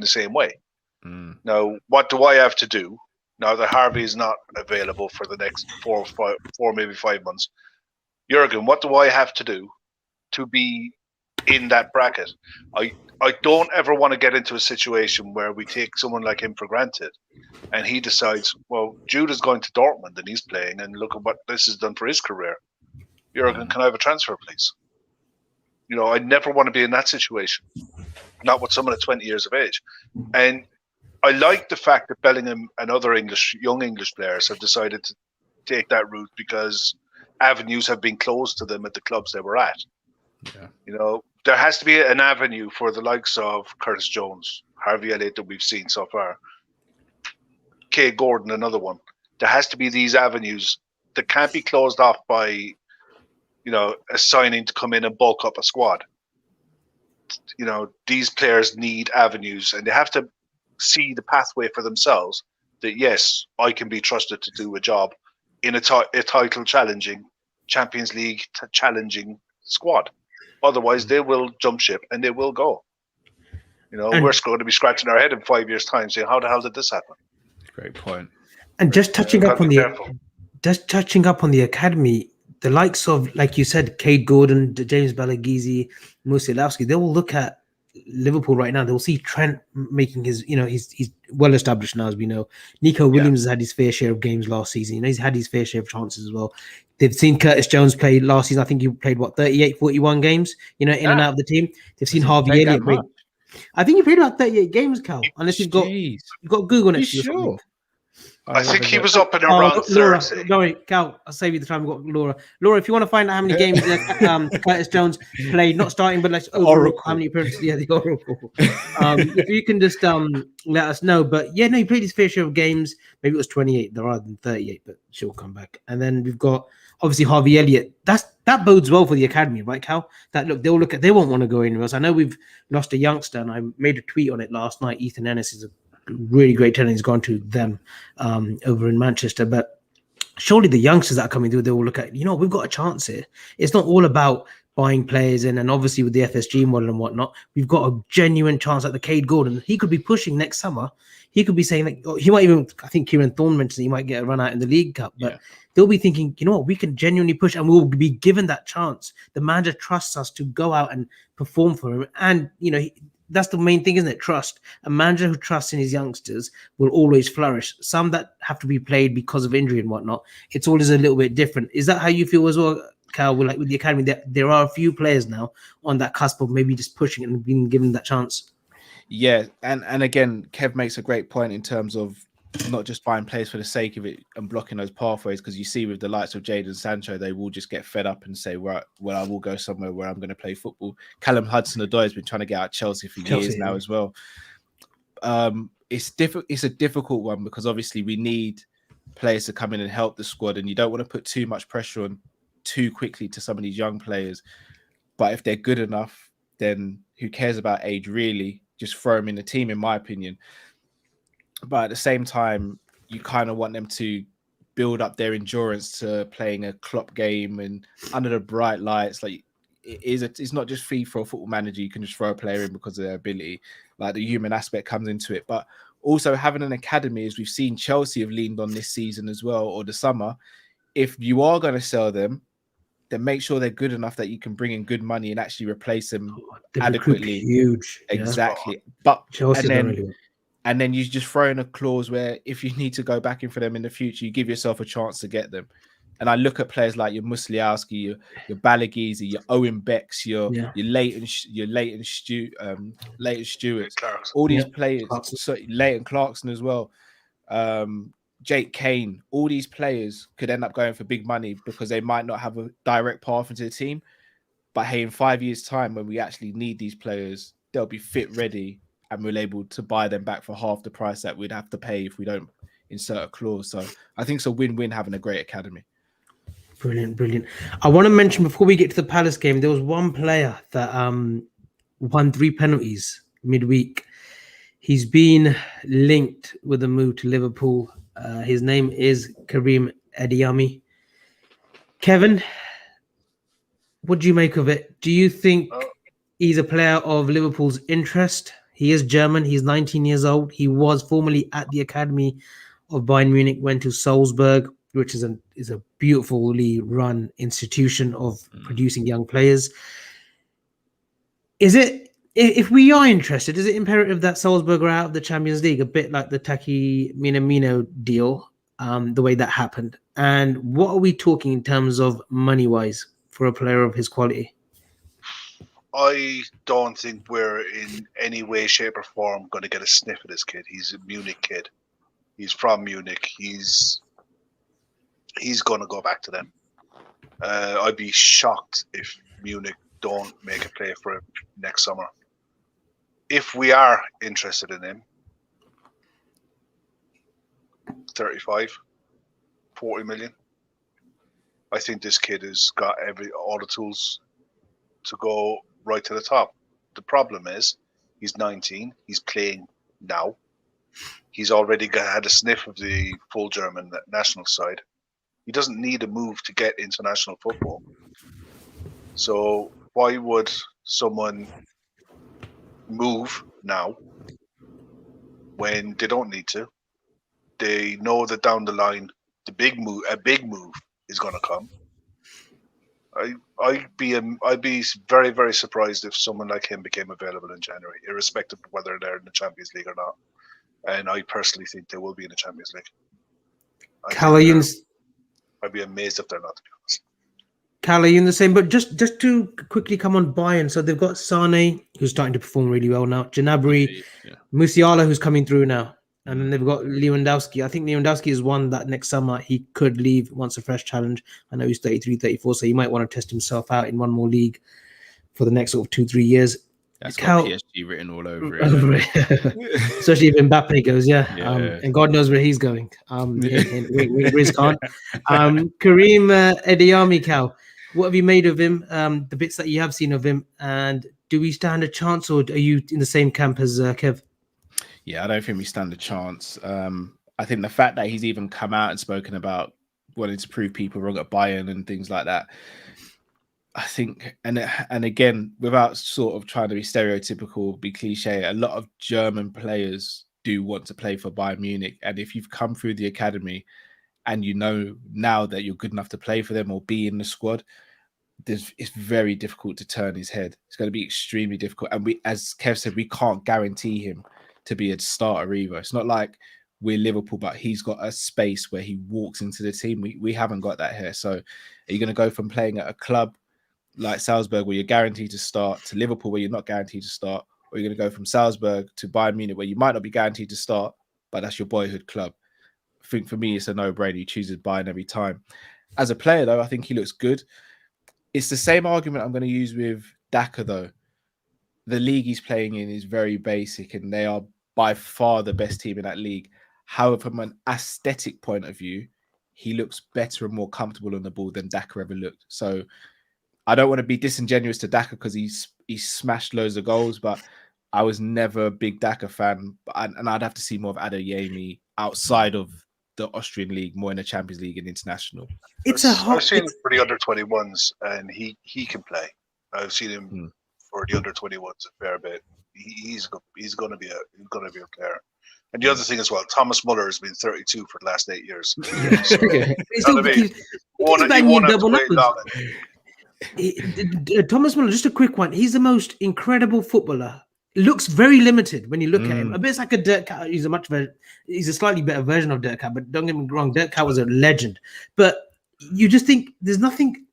S3: same way. Now, what do I have to do now that Harvey is not available for the next 4, maybe 5 months? Jurgen, what do I have to do to be in that bracket. I don't ever want to get into a situation where we take someone like him for granted and he decides, well, Jude is going to Dortmund and he's playing, and look at what this has done for his career. Jurgen, can I have a transfer, please? I never want to be in that situation. Not with someone at 20 years of age. And I like the fact that Bellingham and other young English players have decided to take that route because avenues have been closed to them at the clubs they were at. Yeah. There has to be an avenue for the likes of Curtis Jones, Harvey Elliott that we've seen so far, Kay Gordon, another one. There has to be these avenues that can't be closed off by, a signing to come in and bulk up a squad. These players need avenues, and they have to see the pathway for themselves that, yes, I can be trusted to do a job in a title challenging, Champions League challenging squad. Otherwise, they will jump ship and they will go. We're going to be scratching our head in 5 years' time saying, how the hell did this happen?
S2: Great point.
S1: And just touching up on the academy, the likes of, like you said, Cade Gordon, James Balagizi, Musialowski, they will look at Liverpool right now. They'll see Trent making his, he's well established now, as we know. Nico Williams has had his fair share of games last season. He's had his fair share of chances as well. They've seen Curtis Jones play last season. I think he played 38, 41 games, in and out of the team. They've seen Harvey Elliott play. I think he played about 38 games, Cal. Unless you've got Google next to you.
S2: Sure?
S3: I think he was up and around 30.
S1: Sorry, Cal, I'll save you the time. We've got Laura. Laura, if you want to find out how many games Curtis Jones played, not starting, but let's overall how many appearances. Yeah, the Oracle. If you can just let us know. But yeah, no, he played his fair share of games. Maybe it was 28 rather than 38, but she'll come back. And then we've got obviously Harvey Elliott. That bodes well for the academy, right, Cal? They won't want to go anywhere else. I know we've lost a youngster, and I made a tweet on it last night. Ethan Ennis is a really great talent. He's gone to them over in Manchester, but surely the youngsters that are coming through, they will look at, we've got a chance here. It's not all about buying players in, and obviously with the FSG model and whatnot, we've got a genuine chance at the Cade Gordon. He could be pushing next summer. He could be saying, he might even, I think Kieran Thorne mentioned he might get a run out in the League Cup, but they'll be thinking, we can genuinely push, and we'll be given that chance. The manager trusts us to go out and perform for him, and that's the main thing, isn't it? Trust. A manager who trusts in his youngsters will always flourish. Some that have to be played because of injury and whatnot, it's always a little bit different. Is that how you feel as well, Cal? With the academy, there are a few players now on that cusp of maybe just pushing and being given that chance.
S2: Yeah, and again, Kev makes a great point in terms of not just buying players for the sake of it and blocking those pathways, because you see with the likes of Jadon Sancho, they will just get fed up and say, right, well, I will go somewhere where I'm going to play football. Callum Hudson-Odoi has been trying to get out of Chelsea for years now as well. It's a difficult one because obviously we need players to come in and help the squad, and you don't want to put too much pressure on too quickly to some of these young players. But if they're good enough, then who cares about age really? Just throw them in the team, in my opinion. But at the same time, you kind of want them to build up their endurance to playing a Klopp game and under the bright lights. Like it's not just free for a football manager. You can just throw a player in because of their ability. Like the human aspect comes into it. But also having an academy, as we've seen Chelsea have leaned on this season as well, or the summer. If you are going to sell them, then make sure they're good enough that you can bring in good money and actually replace them adequately.
S1: Huge.
S2: Exactly.
S1: Yeah.
S2: But
S1: Chelsea
S2: and then you just throw in a clause where if you need to go back in for them in the future, you give yourself a chance to get them. And I look at players like your Musialowski, your Balagizi, your Owen Becks, your Leighton Stewart, all these players, Leighton Clarkson as well, Jake Kane, all these players could end up going for big money because they might not have a direct path into the team. But hey, in 5 years' time, when we actually need these players, they'll be fit, ready, and we're able to buy them back for half the price that we'd have to pay if we don't insert a clause. So I think it's a win-win having a great academy.
S1: Brilliant. I want to mention before we get to the Palace game, there was one player that won 3 penalties midweek. He's been linked with a move to Liverpool. His name is Karim Adeyemi. Kevin, what do you make of it? Do you think he's a player of Liverpool's interest? He is German. He's 19 years old. He was formerly at the academy of Bayern Munich, went to Salzburg, which is a beautifully run institution of producing young players. Is it, if we are interested, is it imperative that Salzburg are out of the Champions League, a bit like the Taki Minamino deal, the way that happened? And what are we talking in terms of money-wise for a player of his quality?
S3: I don't think we're in any way, shape, or form going to get a sniff of this kid. He's a Munich kid. He's from Munich. He's going to go back to them. I'd be shocked if Munich don't make a play for him next summer. If we are interested in him, 35, 40 million. I think this kid has got all the tools to go right to the top. The problem is he's 19. He's playing now. He's already had a sniff of the full German national side. He doesn't need a move to get international football. So why would someone move now when they don't need to? They know that down the line, a big move is going to come. I'd be very, very surprised if someone like him became available in January, irrespective of whether they're in the Champions League or not. And I personally think they will be in the Champions League. I'd be amazed if they're not, to be honest.
S1: Cal, are you in the same? But just to quickly come on Bayern, so they've got Sane, who's starting to perform really well now, Gnabry, Musiala, who's coming through now, and then they've got Lewandowski. I think Lewandowski is one that next summer he could leave, wants a fresh challenge. I know he's 33, 34, so he might want to test himself out in one more league for the next sort of 2-3 years.
S2: That's got PSG written all over it.
S1: Especially if Mbappe goes, and God knows where he's going. Riz Khan. Karim Adeyemi, Cal, what have you made of him? The bits that you have seen of him, and do we stand a chance, or are you in the same camp as Kev?
S2: Yeah, I don't think we stand a chance. I think the fact that he's even come out and spoken about wanting to prove people wrong at Bayern and things like that, I think, and again, without sort of trying to be stereotypical, be cliche, a lot of German players do want to play for Bayern Munich. And if you've come through the academy and you know now that you're good enough to play for them or be in the squad, it's very difficult to turn his head. It's going to be extremely difficult. And we, as Kev said, we can't guarantee him to be a starter either. It's not like we're Liverpool, but he's got a space where he walks into the team. We haven't got that here. So are you going to go from playing at a club like Salzburg, where you're guaranteed to start, to Liverpool, where you're not guaranteed to start? Or you're going to go from Salzburg to Bayern Munich, where you might not be guaranteed to start, but that's your boyhood club? I think for me, it's a no-brainer. He chooses Bayern every time. As a player, though, I think he looks good. It's the same argument I'm going to use with Daka, though. The league he's playing in is very basic, and they are by far the best team in that league. However, from an aesthetic point of view, he looks better and more comfortable on the ball than Daka ever looked. So I don't want to be disingenuous to Daka because he's smashed loads of goals, but I was never a big Daka fan. And I'd have to see more of Adeyemi outside of the Austrian league, more in the Champions League and international.
S3: I've seen him for the under-21s, and he can play. I've seen him for the under-21s a fair bit. He's going to be a player. And the other thing as well, Thomas Muller has been 32 for the last 8 years.
S1: Thomas Muller, just a quick one. He's the most incredible footballer. Looks very limited when you look at him. A bit like a Dirk Cow. He's a slightly better version of Dirk Cow, but don't get me wrong, Dirk Cow was a legend. But you just think there's nothing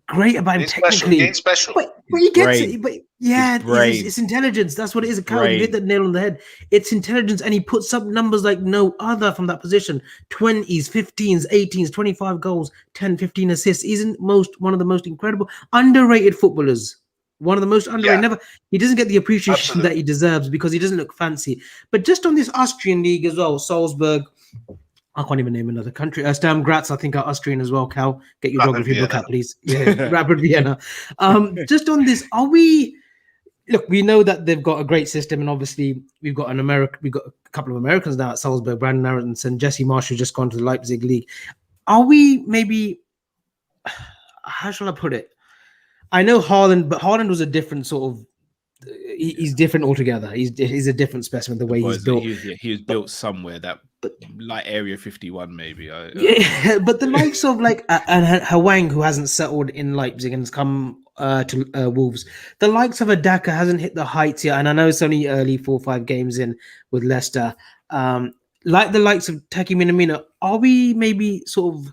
S1: great about him technically.
S3: He's special.
S1: But he gets it. But yeah, it's intelligence. That's what it is. Cow, you hit the nail on the head. It's intelligence, and he puts up numbers like no other from that position. 20s, 15s, 18s, 25 goals, 10, 15 assists. He's one of the most incredible, underrated footballers. One of the most underrated. He doesn't get the appreciation that he deserves because he doesn't look fancy. But just on this Austrian league as well, Salzburg, I can't even name another country. Sturm Graz, I think, are Austrian as well. Cal, get your geography book out, please. Yeah, Rapid Vienna. Just on this, we know that they've got a great system, and obviously we've got a couple of Americans now at Salzburg, Brandon Aronson, Jesse Marsh, who's just gone to the Leipzig league. Are we maybe? How shall I put it? I know Haaland, but Haaland was a different sort of. He's different altogether. He's a different specimen. The way he's built.
S2: He was built somewhere that like Area 51, maybe.
S1: Yeah, but the likes of like and Hwang, who hasn't settled in Leipzig and has come to Wolves, the likes of Adaka hasn't hit the heights yet. And I know it's only early 4 or 5 games in with Leicester. Like the likes of Taki Minamino, are we maybe sort of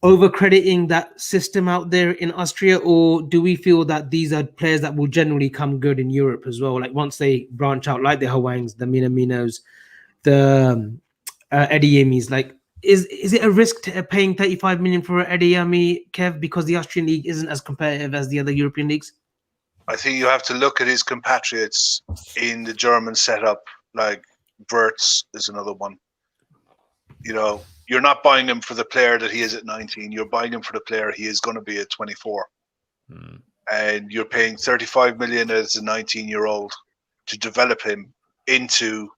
S1: over-crediting that system out there in Austria, or do we feel that these are players that will generally come good in Europe as well? Like once they branch out, like the Hwangs, the Minaminos, the Adeyemis, like is it a risk paying 35 million for Adeyemi, Kev, because the Austrian league isn't as competitive as the other European leagues?
S3: I think you have to look at his compatriots in the German setup. Like Wirtz is another one. You know, you're not buying him for the player that he is at 19. You're buying him for the player he is going to be at 24. And you're paying 35 million as a 19-year-old to develop him into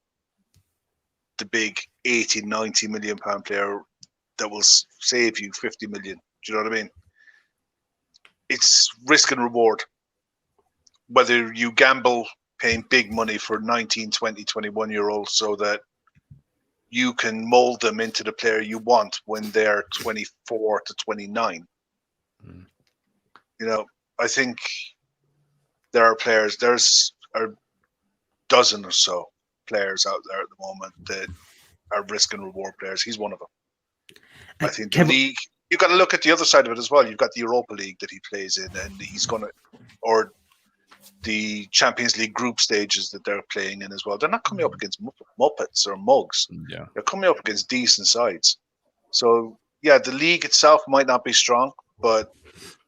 S3: the big 80, 90 million pound player that will save you 50 million. Do you know what I mean? It's risk and reward. Whether you gamble paying big money for 19, 20, 21-year-olds so that you can mold them into the player you want when they're 24 to 29. You know, I think there are players, there's a dozen or so players out there at the moment that are risk and reward players. He's one of them. I think the league, you've got to look at the other side of it as well. You've got the Europa League that he plays in, and he's going to, or the Champions League group stages that they're playing in as well. They're not coming up against Muppets or mugs.
S2: Yeah.
S3: They're coming up against decent sides. So, yeah, the league itself might not be strong, but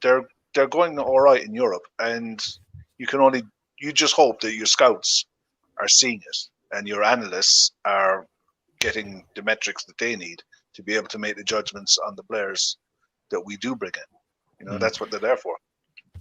S3: they're going all right in Europe. And you just hope that your scouts are seeing it and your analysts are getting the metrics that they need to be able to make the judgments on the players that we do bring in. You know, that's what they're there for.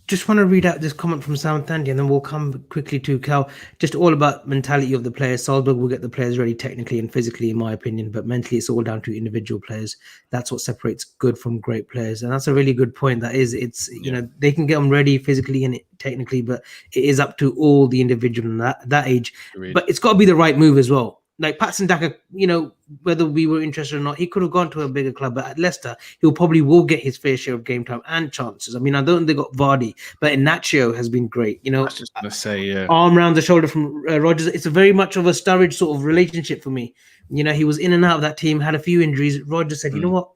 S1: Just want to read out this comment from Southampton, and then we'll come quickly to Cal. Just all about mentality of the players. Salzburg will get the players ready technically and physically, in my opinion, but mentally it's all down to individual players. That's what separates good from great players, and that's a really good point. That is, you know, they can get them ready physically and technically, but it is up to all the individual in that age.
S2: Agreed.
S1: But it's got to be the right move as well. Like Patson Daka, you know, whether we were interested or not, he could have gone to a bigger club, but at Leicester, he'll probably will get his fair share of game time and chances. I mean, I don't think they got Vardy, but Inacio has been great. You know,
S2: I was just going to say, yeah.
S1: Arm around the shoulder from Rodgers. It's a very much of a Sturridge sort of relationship for me. You know, he was in and out of that team, had a few injuries. Rodgers said, you know what,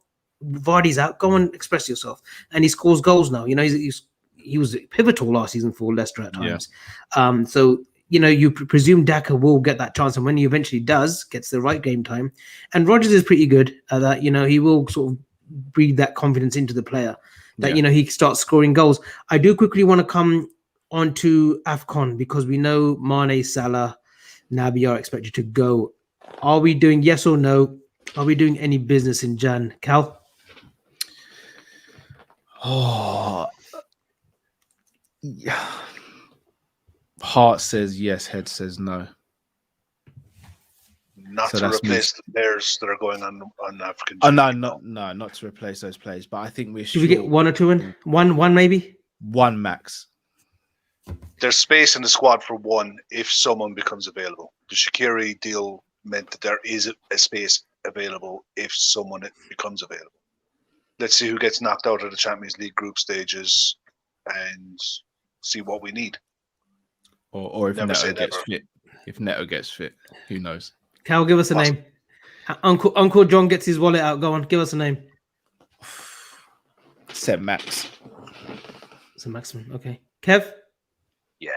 S1: Vardy's out, go and express yourself. And he scores goals now. You know, he was pivotal last season for Leicester at times. Yeah. So, you know, you presume Daka will get that chance, and when he eventually does, gets the right game time. And Rodgers is pretty good at that. You know, he will sort of breathe that confidence into the player that, you know, he starts scoring goals. I do quickly want to come on to AFCON because we know Mane, Salah, Naby are expected to go. Are we doing yes or no? Are we doing any business in Jan? Cal?
S2: Oh, yeah. Heart says yes, head says no.
S3: Not to replace the players that are going on African.
S2: Oh no, not to replace those players. But I think we're.
S1: Should we get one or two in? One maybe.
S2: One max.
S3: There's space in the squad for one if someone becomes available. The Shaqiri deal meant that there is a space available if someone becomes available. Let's see who gets knocked out of the Champions League group stages and see what we need.
S2: Or if Neto gets fit. If Neto gets fit, who knows?
S1: Cal, give us a name. Uncle John gets his wallet out. Go on, give us a name.
S2: Set Max.
S1: It's a maximum. Okay. Kev?
S3: Yeah.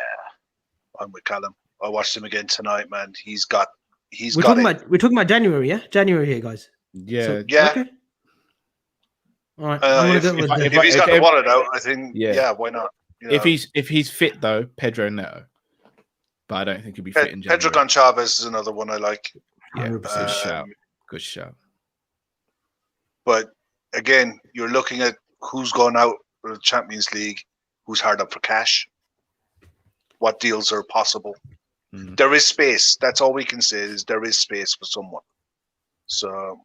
S3: I'm with Callum. I watched him again tonight, man. We're
S1: talking about January, yeah? January here, guys.
S2: Yeah.
S3: So, yeah.
S1: Okay. All right.
S3: If he's got the wallet out, I think, yeah, why not? You know?
S2: If he's fit though, Pedro Neto. But I don't think he'll be fit in January.
S3: Pedro Goncalves is another one I like.
S2: Yeah, good shout. Good shout.
S3: But again, you're looking at who's gone out for the Champions League, who's hard up for cash, what deals are possible. There is space. That's all we can say is there is space for someone. So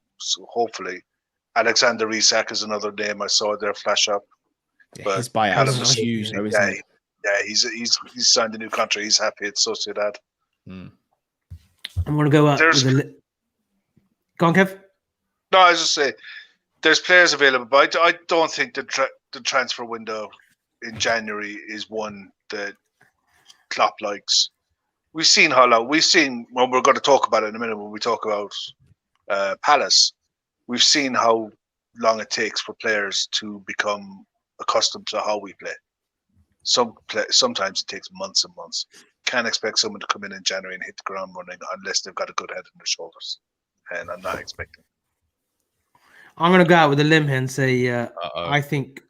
S3: hopefully, Alexander Isak is another name I saw there flash up.
S2: Yeah, but his buyout is huge, though, isn't it?
S3: Yeah, he's signed a new contract. He's happy at Sociedad.
S1: I'm going to go out with Go on, Kev.
S3: No, I was just saying, there's players available, but I don't think the transfer window in January is one that Klopp likes. We've seen how long. We've seen, well, we're going to talk about it in a minute when we talk about Palace. We've seen how long it takes for players to become accustomed to how we play. Sometimes it takes months and months. Can't expect someone to come in January and hit the ground running unless they've got a good head on their shoulders. And I'm not expecting.
S1: I'm going to go out with a limb here and say, I think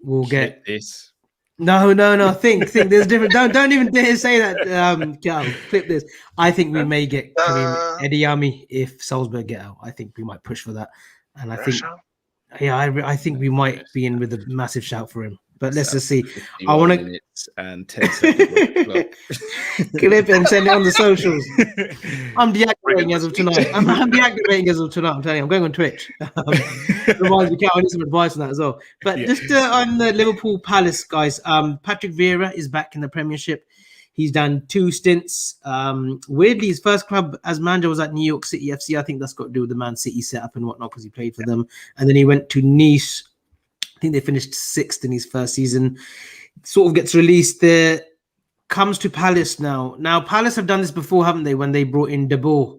S1: we'll get
S2: this.
S1: No. Think. There's different. Don't even dare say that. Cal, clip this. I think we may get Adeyemi if Salzburg get out. I think we might push for that, and I think, I think we might be in with a massive shout for him. But let's just see. I want to
S2: and 10 seconds.
S1: clip and send it on the socials. I'm deactivating as of tonight. I'm deactivating as of tonight. I'm telling you, I'm going on Twitch. Reminds me, I need some advice on that as well. But just on the Liverpool Palace guys, Patrick Vieira is back in the Premiership. He's done 2 stints. Weirdly, his first club as manager was at New York City FC. I think that's got to do with the Man City setup and whatnot because he played for them. And then he went to Nice. I think they finished 6th in his first season. Sort of gets released there. Comes to Palace now. Now, Palace have done this before, haven't they? When they brought in De Boer.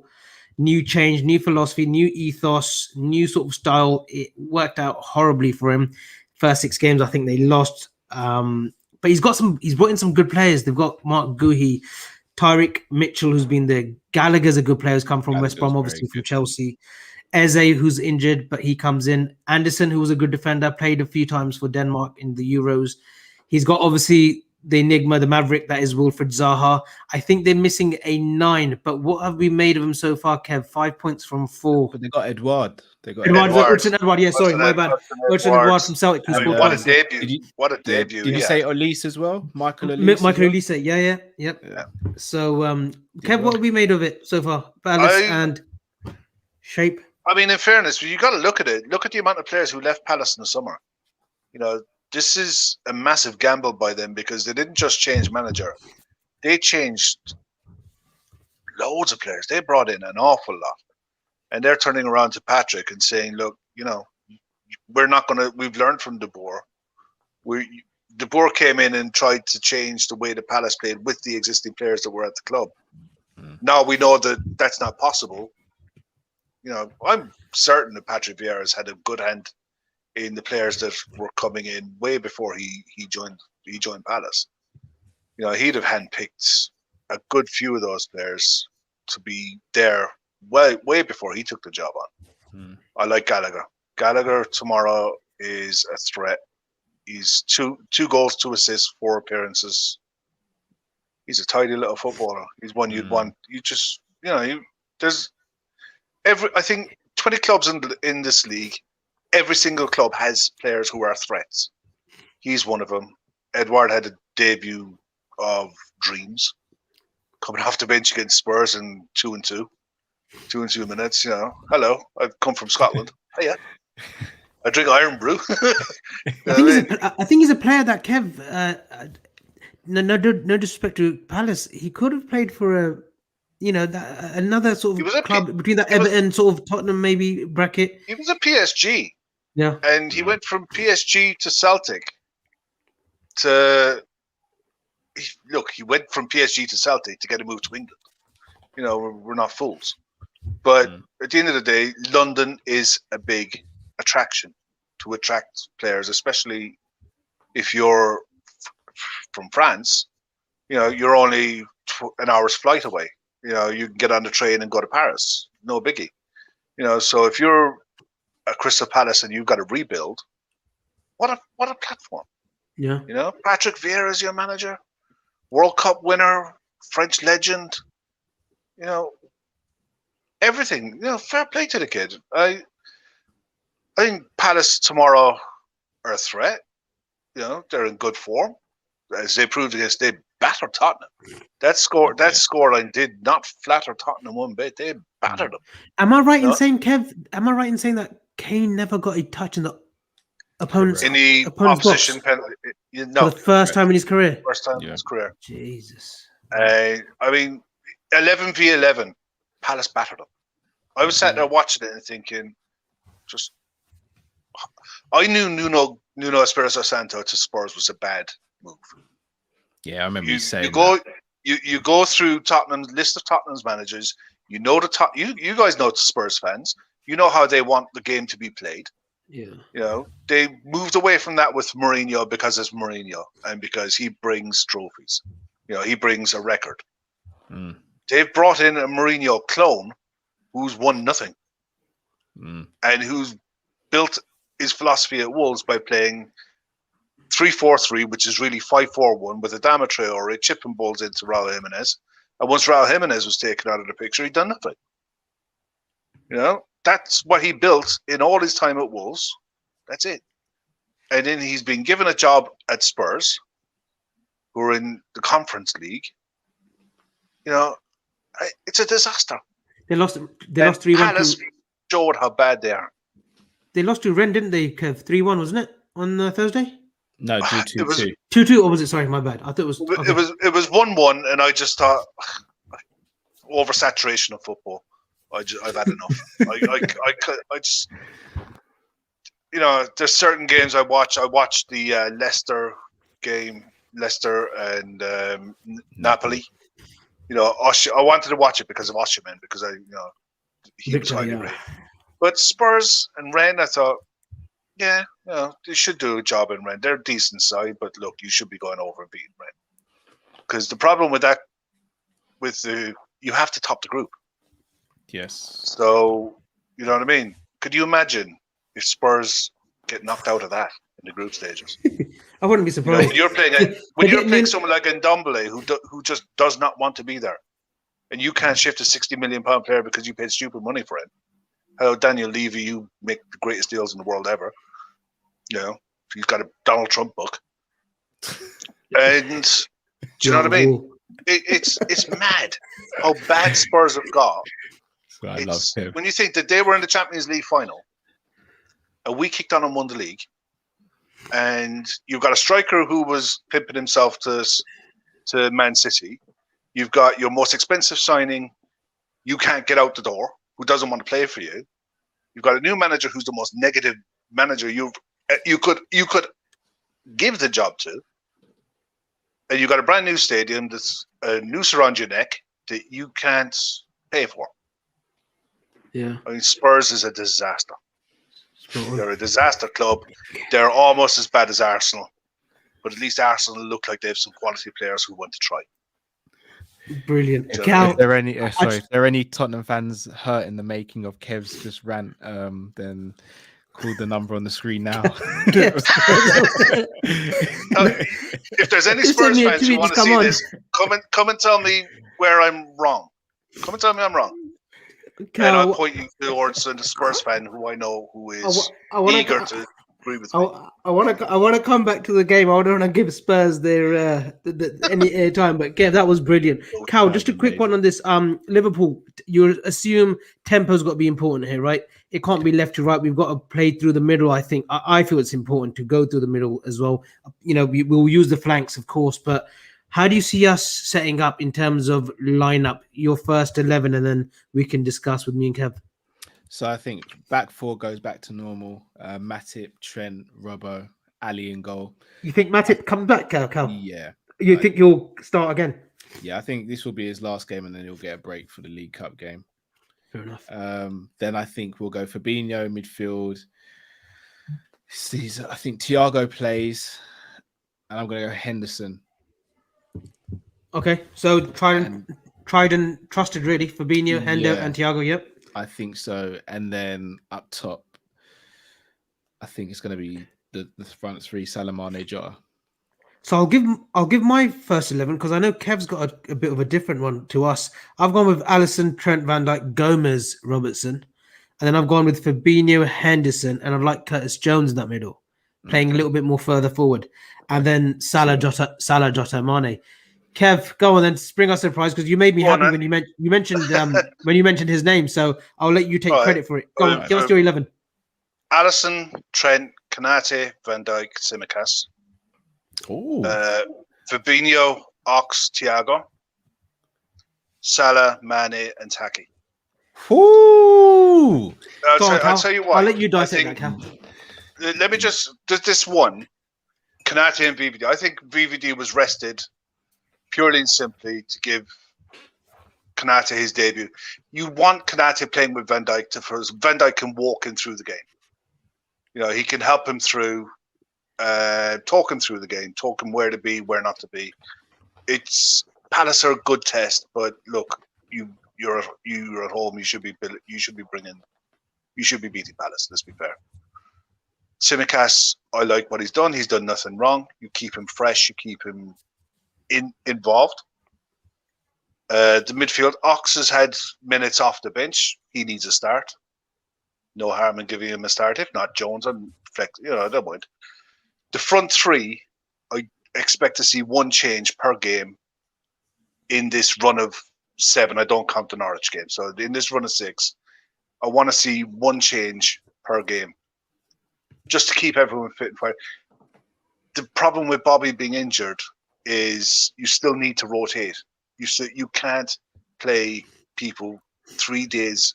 S1: New change, new philosophy, new ethos, new sort of style. It worked out horribly for him. First 6 games, I think they lost. But he's brought in some good players. They've got Mark Guehi, Tyrick Mitchell, who's been there. Gallagher's a good player who's come from West Brom, obviously from Chelsea. Eze, who's injured, but he comes in. Anderson, who was a good defender, played a few times for Denmark in the Euros. He's got obviously the enigma, the maverick, that is Wilfried Zaha. I think they're missing a 9, but what have we made of him so far, Kev? 5 points from 4.
S2: But they got Edouard.
S1: Edouard. Yeah, sorry, my bad. Edouard from Celtic.
S3: What a debut. What a debut.
S2: Did you say Olise as well? Michael Olise?
S1: Yeah. So, Kev, what have we made of it so far? Palace and shape?
S3: I mean, in fairness, you got to look at it. Look at the amount of players who left Palace in the summer. You know, this is a massive gamble by them because they didn't just change manager. They changed loads of players. They brought in an awful lot. And they're turning around to Patrick and saying, look, you know, we've learned from De Boer. De Boer came in and tried to change the way the Palace played with the existing players that were at the club. Now we know that that's not possible. You know, I'm certain that Patrick Vieira has had a good hand in the players that were coming in way before he joined Palace. You know, he'd have handpicked a good few of those players to be there way before he took the job on. I like Gallagher. Gallagher tomorrow is a threat. He's two goals, 2 assists, 4 appearances. He's a tidy little footballer. He's one you'd want. You just, you know, there's I think 20 clubs in this league. Every single club has players who are threats. He's one of them. Edouard had a debut of dreams, coming off the bench against Spurs in 2-2 minutes. You know, hello, I've come from Scotland. Hiya. I drink Iron Brew.
S1: I think he's a player that Kev. No disrespect to Palace, he could have played for another sort of club between that Everton sort of Tottenham maybe bracket.
S3: He was a PSG.
S1: Yeah,
S3: and he went from PSG to Celtic. He went from PSG to Celtic to get a move to England. You know, we're not fools. But at the end of the day, London is a big attraction to attract players, especially if you're from France. You know, you're only an hour's flight away. You know, you can get on the train and go to Paris. No biggie. You know, so if you're a Crystal Palace and you've got to rebuild, what a platform.
S1: Yeah.
S3: You know, Patrick Vieira is your manager, World Cup winner, French legend. You know, everything. You know, fair play to the kid. I think Palace tomorrow are a threat. You know, they're in good form, as they proved against. They battered Tottenham. That scoreline did not flatter Tottenham one bit. They battered them.
S1: Am I right in saying, Kev? Am I right in saying that Kane never got a touch in the opponent's
S3: opposition penalty? No,
S1: for the first time in his career.
S3: First time in his career.
S1: Jesus.
S3: I mean, 11v11, Palace battered them. I was sat there watching it and thinking, I knew Nuno Espirito Santo to Spurs was a bad move.
S2: Yeah, I remember you saying
S3: you go through Tottenham's list of Tottenham's managers. You know you guys know Spurs fans. You know how they want the game to be played.
S1: Yeah.
S3: You know, they moved away from that with Mourinho because it's Mourinho and because he brings trophies. You know, he brings a record. They've brought in a Mourinho clone who's won nothing and who's built his philosophy at Wolves by playing 3-4-3, which is really 5-4-1 with Adama Traore chipping balls into Raul Jimenez. And once Raul Jimenez was taken out of the picture, he'd done nothing. You know, that's what he built in all his time at Wolves. That's it. And then he's been given a job at Spurs, who are in the Conference League. You know, it's a disaster.
S1: They lost 3-1.
S3: Palace showed how bad they are.
S1: They lost to Rennes, didn't they, Kev? 3-1, wasn't it, on Thursday?
S2: No, 2-2.
S1: 2-2, or was it? Sorry, my bad. I thought it was... Okay.
S3: It was 1-1, and I just thought, oversaturation of football. I've had enough. I just... You know, there's certain games I watch. I watched the Leicester game, Leicester and Napoli. You know, I wanted to watch it because of Osimhen, because he was highly rated. But Spurs and Rennes, I thought, yeah, you know, they should do a job in Rennes. They're a decent side, but look, you should be going over and beating Rennes. Because the problem with that, you have to top the group.
S2: Yes.
S3: So, you know what I mean? Could you imagine if Spurs get knocked out of that in the group stages?
S1: I wouldn't be surprised.
S3: You know, when you're playing someone like Ndombele who just does not want to be there, and you can't shift a £60 million player because you paid stupid money for him. Hello, Daniel Levy, you make the greatest deals in the world ever. You know, he's got a Donald Trump book. And do you know what I mean? It's mad how bad Spurs have got.
S2: I love him.
S3: When you think that they were in the Champions League final, and we kicked on and won the league, and you've got a striker who was pimping himself to Man City. You've got your most expensive signing, you can't get out the door, who doesn't want to play for you. You've got a new manager who's the most negative manager you could give the job to. And you've got a brand new stadium that's a noose around your neck that you can't pay for.
S1: Yeah.
S3: I mean, Spurs is a disaster. They're a disaster club. They're almost as bad as Arsenal. But at least Arsenal look like they have some quality players who want to try.
S1: Brilliant.
S2: If there are any Tottenham fans hurt in the making of Kev's just rant, then call the number on the screen now.
S3: If there's any Spurs fans who want to see this, come and tell me where I'm wrong. Come and tell me I'm wrong. And I'll point you towards the Spurs fan who I know who is eager to agree with me.
S1: I want to come back to the game. I don't want to give Spurs their any airtime, but Kev, that was brilliant. Cal, just a quick one on this. Liverpool, you assume tempo's got to be important here, right? It can't be left to right. We've got to play through the middle. I think I feel it's important to go through the middle as well. You know, we'll use the flanks, of course, but how do you see us setting up in terms of lineup? Your first 11, and then we can discuss with me and Kev.
S2: So I think back four goes back to normal. Matip, Trent, Robbo, Ali in goal.
S1: You think Matip comes back, Cal?
S2: Yeah.
S1: You think he'll start again?
S2: Yeah, I think this will be his last game, and then he'll get a break for the League Cup game.
S1: Fair enough.
S2: Then I think we'll go Fabinho midfield. I think Thiago plays, and I'm going to go Henderson.
S1: Okay, so tried and trusted, really. Fabinho, Hendo, and Thiago. Yep.
S2: I think so. And then up top, I think it's going to be the front three, Salah, Mane, Jota.
S1: So I'll give my first 11 because I know Kev's got a bit of a different one to us. I've gone with Alisson, Trent, Van Dijk, Gomez, Robertson, and then I've gone with Fabinho, Henderson, and I'd like Curtis Jones in that middle, playing a little bit more further forward, and then Salah, Jota, Mane. Kev, go on then, bring us a surprise because you made me happy when you mentioned when you mentioned his name. So I'll let you take credit for it. Go on, give us your 11.
S3: Alisson, Trent, Konate, Van Dijk, Tsimikas. Fabinho, Ox, Thiago, Salah, Mane, and Taki.
S2: Ooh.
S3: I'll tell you what.
S1: I'll let you dissect that, Cal.
S3: Let me just this one. Konate and VVD. I think VVD was rested purely and simply to give Konate his debut. You want Konate playing with Van Dijk Van Dijk can walk him through the game. You know, he can help him through, talk him through the game, talk him where to be, where not to be. Palace are a good test, but look, you're at home. You should be beating Palace. Let's be fair. Tsimikas, I like what he's done. He's done nothing wrong. You keep him fresh. You keep him involved. The midfield, Ox has had minutes off the bench. He needs a start. No harm in giving him a start. If not, Jones and Flex, I don't mind. The front three, I expect to see one change per game in this run of 7. I don't count the Norwich game. So in this run of 6, I want to see one change per game, just to keep everyone fit and fine. The problem with Bobby being injured is you still need to rotate. You can't play people 3 games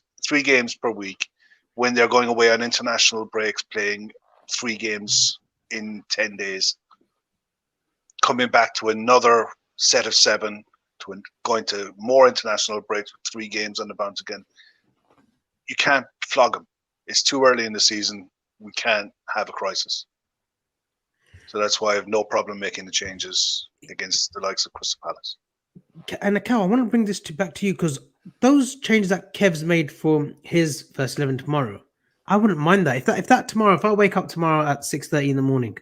S3: per week when they're going away on international breaks, playing 3 games in 10 days, coming back to another set of 7, going to more international breaks with 3 games on the bounce again. You can't flog them. It's too early in the season. We can't have a crisis. So that's why I have no problem making the changes against the likes of Crystal Palace.
S1: And Cal, I want to bring this back to you because those changes that Kev's made for his first 11 tomorrow, I wouldn't mind that. If I wake up tomorrow at 6:30 in the morning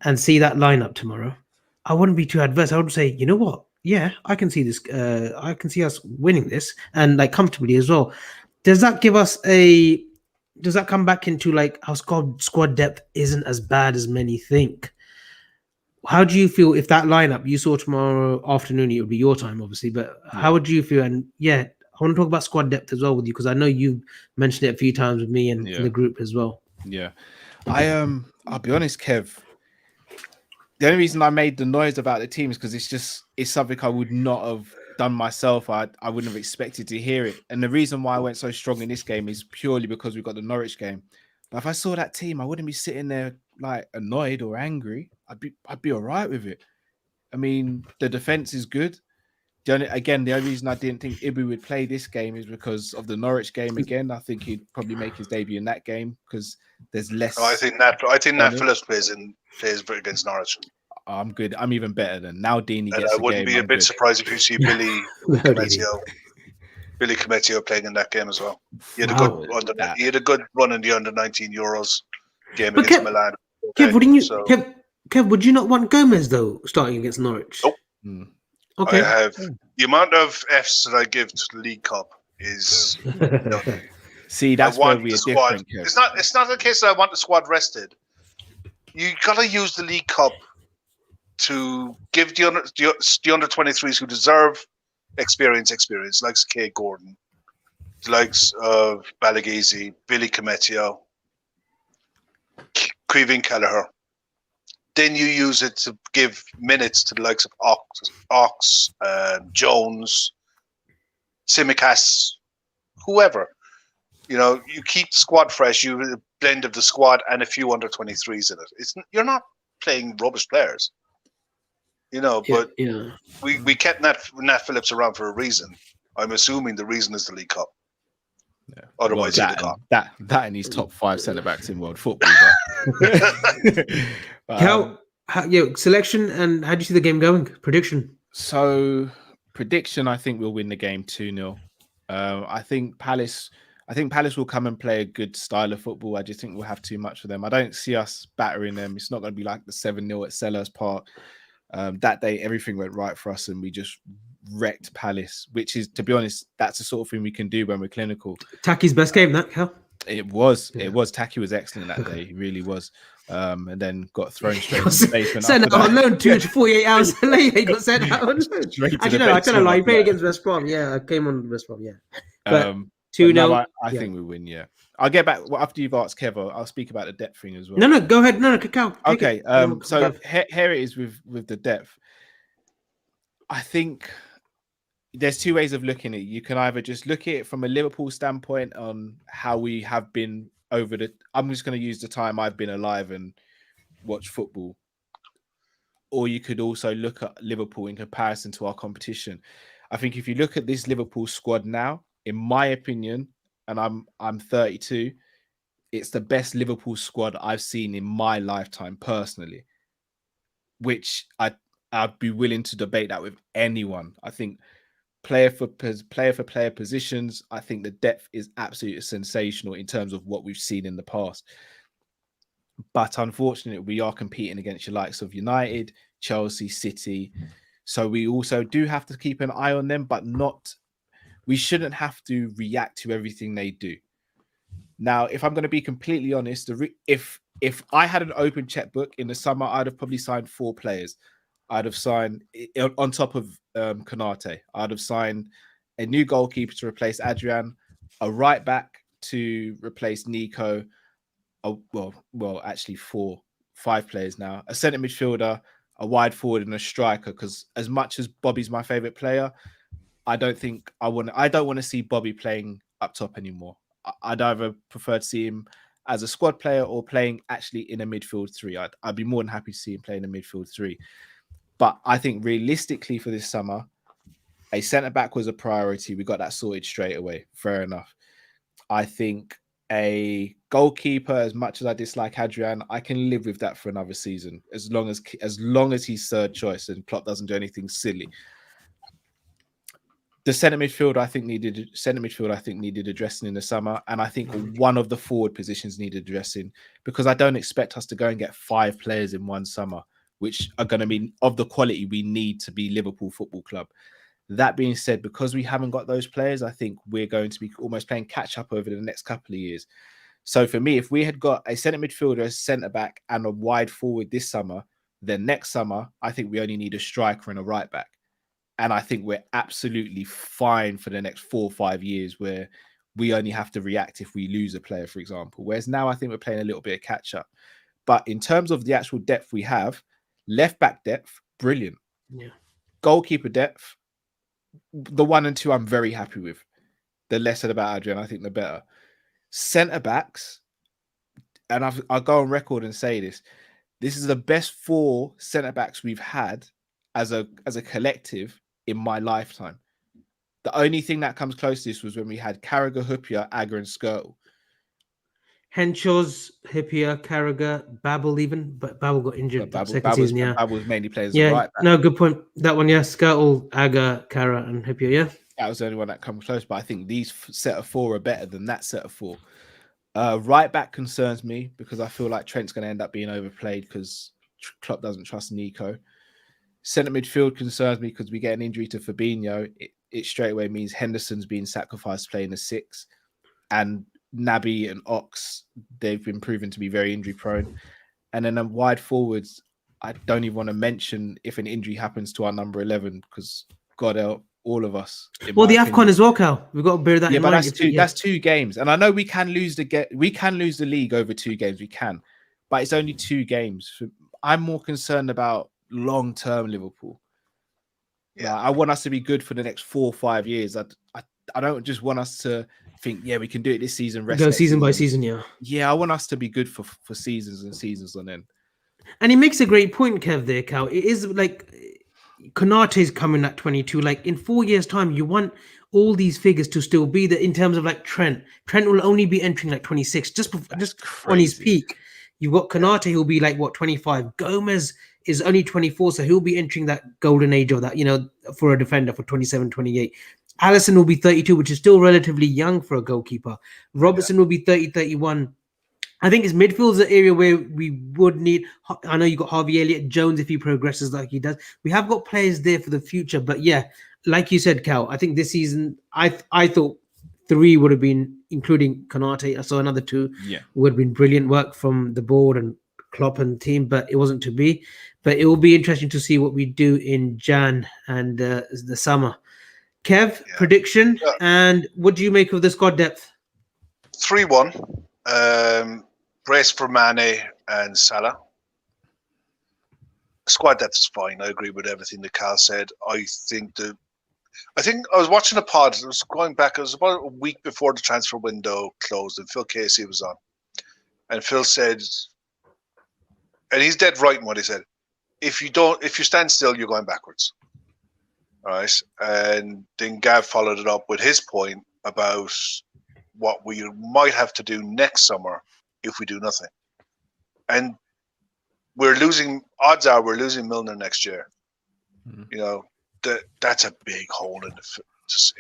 S1: and see that lineup tomorrow, I wouldn't be too adverse. I would say, you know what? Yeah, I can see this. I can see us winning this and like comfortably as well. Does that come back into like our squad depth isn't as bad as many think? How do you feel if that lineup you saw tomorrow afternoon? It would be your time, obviously, but how would you feel? And I want to talk about squad depth as well with you because I know you've mentioned it a few times with me and in the group as well.
S2: Yeah, I'll be honest, Kev. The only reason I made the noise about the team is because it's something I would not have done myself. I wouldn't have expected to hear it. And the reason why I went so strong in this game is purely because we got the Norwich game. But if I saw that team, I wouldn't be sitting there like annoyed or angry. I'd be all right with it. I mean, the defense is good. The only reason I didn't think Ibu would play this game is because of the Norwich game again. I think he'd probably make his debut in that game because there's less.
S3: I think Nat Phillips plays against Norwich.
S2: I'm good. I'm even better than now. Dini gets
S3: I wouldn't be a bit surprised if you see Billy Cometio playing in that game as well. He had a good run in the under-19 Euros game against Milan.
S1: Okay, Kev, would you not want Gomez though starting against Norwich?
S3: Nope.
S1: Okay.
S3: I have the amount of Fs that I give to the League Cup is.
S2: See, that's where we're different.
S3: It's not a case that I want the squad rested. You gotta use the League Cup to give the under 23s who deserve experience, likes Kay Gordon, the likes of Balaghese, Billy Cometio, Creevin Kelleher. Then you use it to give minutes to the likes of Ox, Jones, Tsimikas, whoever. You keep the squad fresh. You have a blend of the squad and a few under 23s in it. You're not playing rubbish players, But we kept Nat Phillips around for a reason. I'm assuming the reason is the League Cup.
S2: Yeah.
S3: Otherwise,
S2: that and he's top 5 centre backs in world football.
S1: How selection and how do you see the game going? Prediction.
S2: So prediction, I think we'll win the game 2-0. I think Palace will come and play a good style of football. I just think we'll have too much for them. I don't see us battering them. It's not going to be like the 7-0 at Selhurst Park. That day, everything went right for us and we just wrecked Palace, which is, to be honest, that's the sort of thing we can do when we're clinical.
S1: Taki's best game, that, Cal?
S2: It was. Taki was excellent that day. He really was. And then got thrown straight to the basement.
S1: Sent out on loan 2 to 48 hours later. He got sent out on loan. I don't know. He played against West Brom. Yeah, I came on West Brom. Yeah. But 2-0.
S2: I think we win. Yeah. I'll get back after you've asked Kev. I'll speak about the depth thing as well.
S1: No, go ahead. No, Cal.
S2: Okay. So here it is with the depth. I think there's two ways of looking at it. You can either just look at it from a Liverpool standpoint on how we have been over the. I'm just going to use the time I've been alive and watch football. Or you could also look at Liverpool in comparison to our competition. I think if you look at this Liverpool squad now, in my opinion, and I'm 32, it's the best Liverpool squad I've seen in my lifetime personally. Which I'd be willing to debate that with anyone. I think player for player positions, I think the depth is absolutely sensational in terms of what we've seen in the past. But unfortunately, we are competing against your likes of United, Chelsea, City. So we also do have to keep an eye on them, but we shouldn't have to react to everything they do. Now, if I'm going to be completely honest, if I had an open checkbook in the summer, I'd have probably signed 4 players. I'd have signed, on top of Konate, I'd have signed a new goalkeeper to replace Adrian, a right back to replace Nico, actually 5 players now, a centre midfielder, a wide forward, and a striker. Because as much as Bobby's my favourite player, I don't want to see Bobby playing up top anymore. I'd either prefer to see him as a squad player or playing actually in a midfield 3. I'd be more than happy to see him playing a midfield 3. But I think realistically for this summer, a centre-back was a priority. We got that sorted straight away. Fair enough. I think a goalkeeper, as much as I dislike Adrian, I can live with that for another season, as long as he's third choice and Klopp doesn't do anything silly. The centre midfield I think needed addressing in the summer, and I think one of the forward positions needed addressing, because I don't expect us to go and get 5 players in one summer, which are going to be of the quality we need to be Liverpool Football Club. That being said, because we haven't got those players, I think we're going to be almost playing catch up over the next couple of years. So for me, if we had got a centre midfielder, a centre back, and a wide forward this summer, then next summer I think we only need a striker and a right back. And I think we're absolutely fine for the next 4 or 5 years, where we only have to react if we lose a player, for example. Whereas now I think we're playing a little bit of catch up. But in terms of the actual depth we have, left back depth, brilliant.
S1: Yeah. Goalkeeper
S2: depth, the 1 and 2 I'm very happy with. The less said about Adrian, I think the better. Centre backs, and I'll go on record and say this is the best 4 centre backs we've had as a collective in my lifetime. The only thing that comes close to this was when we had Carragher, Hyypiä, Agger, and Skrtel.
S1: Henschels, Hyypiä, Carragher, Babel even, but Babel got injured second season. Yeah,
S2: Babel was mainly players.
S1: Yeah,
S2: right back.
S1: No, good point. That one, yeah. Skrtel, Agger, Carra, and Hyypiä. Yeah,
S2: that was the only one that comes close. But I think these set of 4 are better than that set of 4. Right back concerns me because I feel like Trent's going to end up being overplayed because Klopp doesn't trust Nico. Centre midfield concerns me because we get an injury to Fabinho. It straight away means Henderson's being sacrificed playing a 6, and Naby and Ox, they've been proven to be very injury prone. And then wide forwards, I don't even want to mention if an injury happens to our number 11 because God help all of us.
S1: Well, the AFCON as well, Cal. We've got to bear that in mind.
S2: That's 2 games, and I know we can lose the league over 2 games. We can, but it's only 2 games. I'm more concerned about long-term Liverpool. Yeah, I want us to be good for the next 4 or 5 years. I don't just want us to think, yeah, we can do it this season.
S1: Go season by season, yeah.
S2: Yeah, I want us to be good for seasons and seasons on end.
S1: And he makes a great point, Kev, there, Cal. It is like Konate's coming at 22. Like in 4 years' time, you want all these figures to still be there in terms of like Trent. Trent will only be entering like 26, just on his peak. You've got Konate, who'll be like, 25. Gomez is only 24, so he'll be entering that golden age of that, for a defender for 27, 28. Alisson will be 32, which is still relatively young for a goalkeeper. Robertson will be 30, 31. I think his midfield is an area where we would need. I know you got Harvey Elliott, Jones if he progresses like he does. We have got players there for the future, but yeah, like you said, Cal, I think this season I thought 3 would have been, including Konate. I saw another 2.
S2: Yeah,
S1: would have been brilliant work from the board and Klopp and the team, but it wasn't to be. But it will be interesting to see what we do in Jan and the summer. Kev, prediction, and what do you make of the squad depth?
S3: 3-1. Brace for Mane and Salah. Squad depth is fine. I agree with everything that Cal said. I think the I think I was watching a pod. It was going back. It was about a week before the transfer window closed, and Phil Kessie was on. And Phil said, and he's dead right in what he said. If you stand still, you're going backwards. All right. And then Gav followed it up with his point about what we might have to do next summer if we do nothing. And odds are we're losing Milner next year. You know, that's a big hole in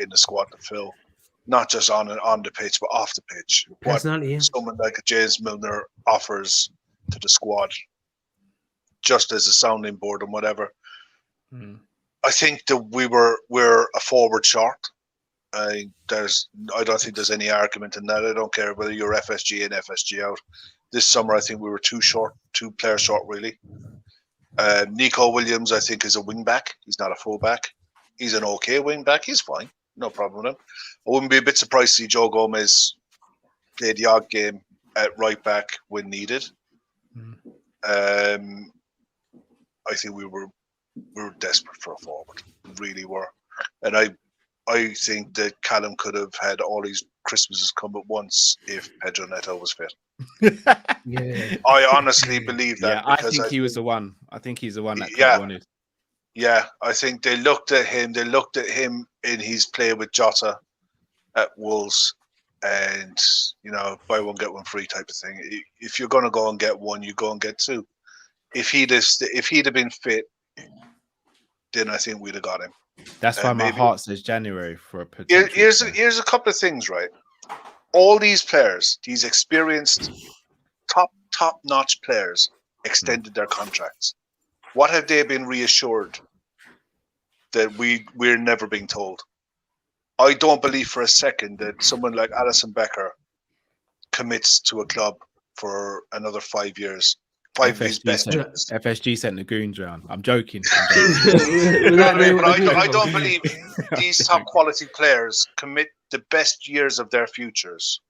S3: the squad to fill, not just on the pitch, but off the pitch. What someone like a James Milner offers to the squad, just as a sounding board and whatever. I think that we're a forward short. I don't think there's any argument in that. I don't care whether you're FSG in, FSG out. This summer, I think we were two players short, really. Nico Williams, I think, is a wing back. He's not a full back. He's an okay wing back. He's fine. No problem with him. I wouldn't be a bit surprised to see Joe Gomez play the odd game at right back when needed. I think we were desperate for a forward. We really were. And I think that Callum could have had all these Christmases come at once if Pedro Neto was fit.
S1: Yeah,
S3: I honestly believe that.
S2: Yeah, I think he was the one. I think he's the one that wanted.
S3: Yeah, I think they looked at him. They looked at him in his play with Jota at Wolves, and buy one get one free type of thing. If you're going to go and get one, you go and get two. If he'd have been fit, then I think we'd have got him.
S2: That's why my heart says January for a potential.
S3: Here's a couple of things, right? All these players, these experienced, top-notch players, extended their contracts. What have they been reassured that we're never being told? I don't believe for a second that someone like Alisson Becker commits to a club for another 5 years.
S2: FSG sent the goons round. I'm joking.
S3: I don't believe these top quality players commit the best years of their futures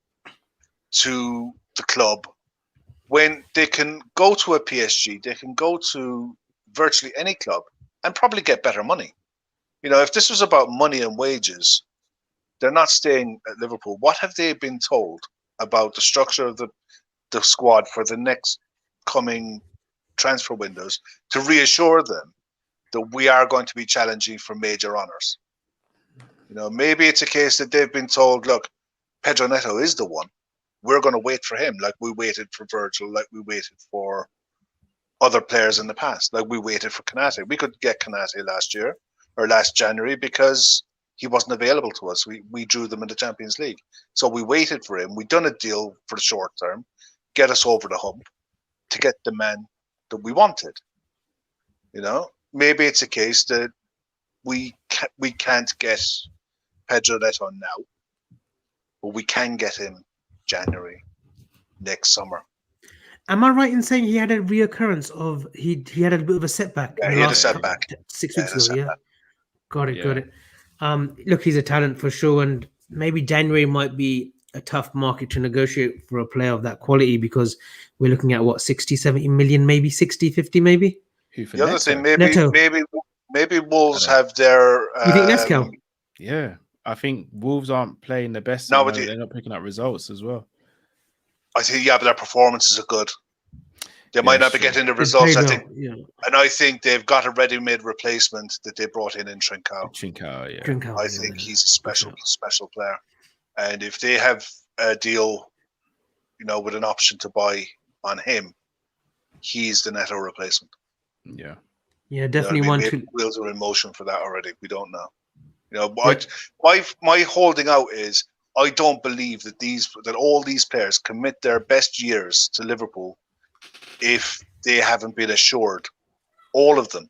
S3: to the club when they can go to a PSG, they can go to virtually any club and probably get better money. If this was about money and wages, they're not staying at Liverpool. What have they been told about the structure of the squad for the next coming transfer windows to reassure them that we are going to be challenging for major honours? Maybe it's a case that they've been told, look, Pedro Neto is the one. We're going to wait for him like we waited for Virgil, like we waited for other players in the past, like we waited for Konate. We could get Konate last January because he wasn't available to us. We drew them in the Champions League. So we waited for him. We done a deal for the short term, get us over the hump to get the man that we wanted. Maybe it's a case that we can't get Pedro Neto now, but we can get him January next summer.
S1: Am I right in saying he had a reoccurrence of he had a bit of a setback?
S3: Yeah, he had a setback
S1: 6 weeks ago. Yeah, got it. Look, he's a talent for sure, and maybe January might be a tough market to negotiate for a player of that quality because we're looking at 60, 70 million, maybe 60, 50, maybe.
S3: The other thing, maybe Wolves have their.
S1: You think Nesco?
S2: Yeah, I think Wolves aren't playing the best.
S3: No, but
S2: they're not picking up results as well.
S3: I think but their performances are good. They might not be getting the results. I think, and I think they've got a ready-made replacement that they brought in Trincao.
S2: Trincao,
S3: I think he's a special player, and if they have a deal, with an option to buy on him, he's the Neto replacement.
S1: Yeah, definitely one.
S3: Maybe wheels are in motion for that already. We don't know. My holding out is I don't believe that all these players commit their best years to Liverpool if they haven't been assured, all of them,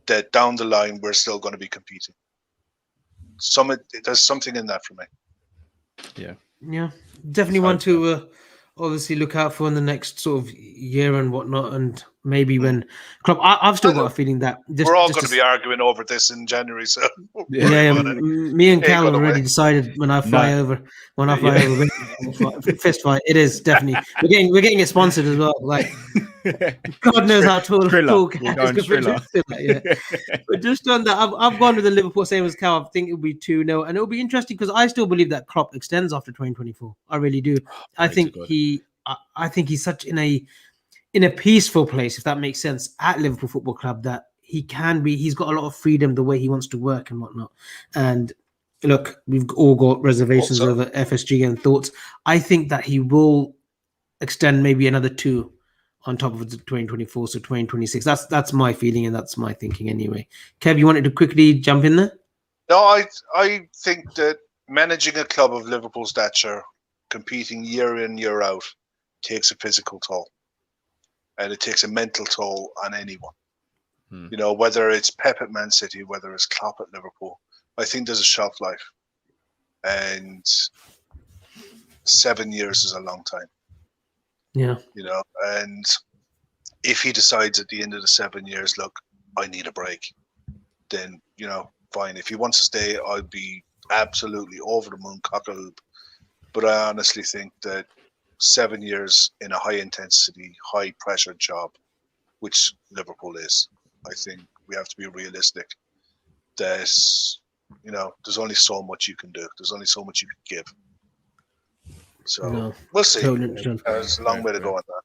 S3: that down the line we're still going to be competing. There's something in that for me.
S1: Yeah, definitely one to obviously look out for in the next sort of year and whatnot. And maybe when Klopp. I've still got a feeling that
S3: we're all going to be arguing over this in January. So
S1: me and Cal have already decided when I fly over. When I fly over, fist fight. It is definitely we're getting it sponsored as well. Like God knows how tall
S2: we're going Triller.
S1: Yeah. But just on that, I've gone with the Liverpool same as Cal. I think it will be 2-0, and it'll be interesting because I still believe that Klopp extends after 2024. I really do. I think he's such in a peaceful place, if that makes sense, at Liverpool Football Club, that he's got a lot of freedom the way he wants to work and whatnot. And look, we've all got reservations over FSG and thoughts. I think that he will extend maybe another 2 on top of the 2024, so 2026. That's my feeling and that's my thinking anyway. Kev, you wanted to quickly jump in there?
S3: No, I think that managing a club of Liverpool stature, competing year in, year out, takes a physical toll. And it takes a mental toll on anyone. You know, whether it's Pep at Man City, whether it's Klopp at Liverpool, I think there's a shelf life. And 7 years is a long time.
S1: Yeah.
S3: You know, and if he decides at the end of the 7 years, look, I need a break, then, you know, fine. If he wants to stay, I'd be absolutely over the moon, cock-a-loop. But I honestly think that 7 years in a high-intensity, high-pressure job, which Liverpool is, I think we have to be realistic. That, you know, there's only so much you can do. There's only so much you can give. So we'll see. There's a long way to go on that.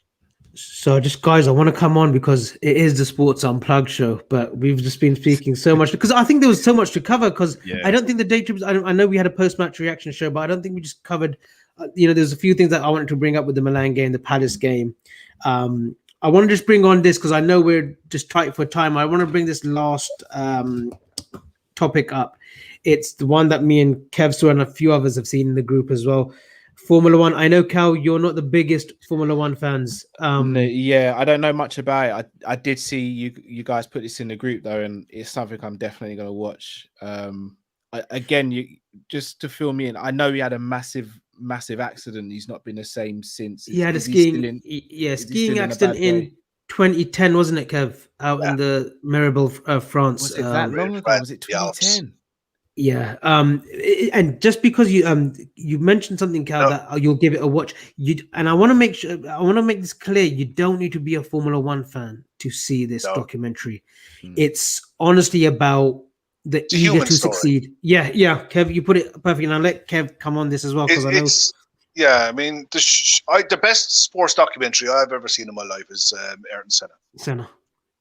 S1: So just guys, I want to come on because it is the Sports Unplugged show, but we've just been speaking so much because I think there was so much to cover because I don't think the Daytrippers, I know we had a post-match reaction show, but I don't think we just covered, there's a few things that I wanted to bring up with the Milan game, the Palace game. I want to just bring on this because I know we're just tight for time. I want to bring this last topic up. It's the one that me and Kev saw and a few others have seen in the group as well. Formula One. I know, Cal, you're not the biggest Formula One fans.
S2: Yeah, I don't know much about it. I did see you guys put this in the group though, and it's something I'm definitely going to watch. Again, just to fill me in, I know he had a massive accident. He's not been the same since.
S1: He had a skiing accident in 2010, wasn't it, Kev? Out in the Maribel, France.
S2: Was it that long ago? Was it 2010?
S1: Yeah, and just because you mentioned something, Cal, that you'll give it a watch. And I want to make sure, I want to make this clear. You don't need to be a Formula One fan to see this documentary. It's honestly about the eager to succeed. Yeah, Kev, you put it perfectly. And I'll let Kev come on this as well because I know.
S3: Yeah, I mean, the best sports documentary I've ever seen in my life is Ayrton Senna.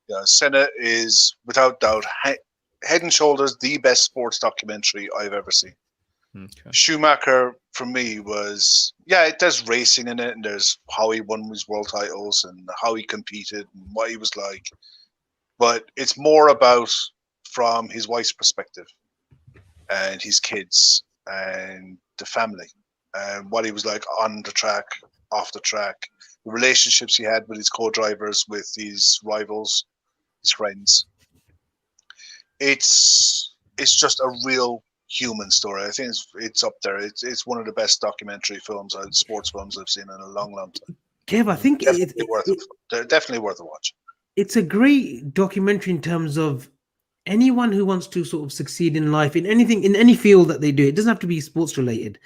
S3: Yeah, Senna is without doubt head and shoulders the best sports documentary I've ever seen. Okay. Schumacher for me was, there's racing in it and there's how he won his world titles and how he competed and what he was like. But it's more about from his wife's perspective and his kids and the family and what he was like on the track, off the track, the relationships he had with his co-drivers, with his rivals, his friends. It's just a real human story. I think it's up there. It's one of the best documentary films, sports films I've seen in a long, long time.
S1: Kev, I think
S3: they're definitely worth a watch.
S1: It's a great documentary in terms of anyone who wants to sort of succeed in life, in anything, in any field that they do. It doesn't have to be sports related.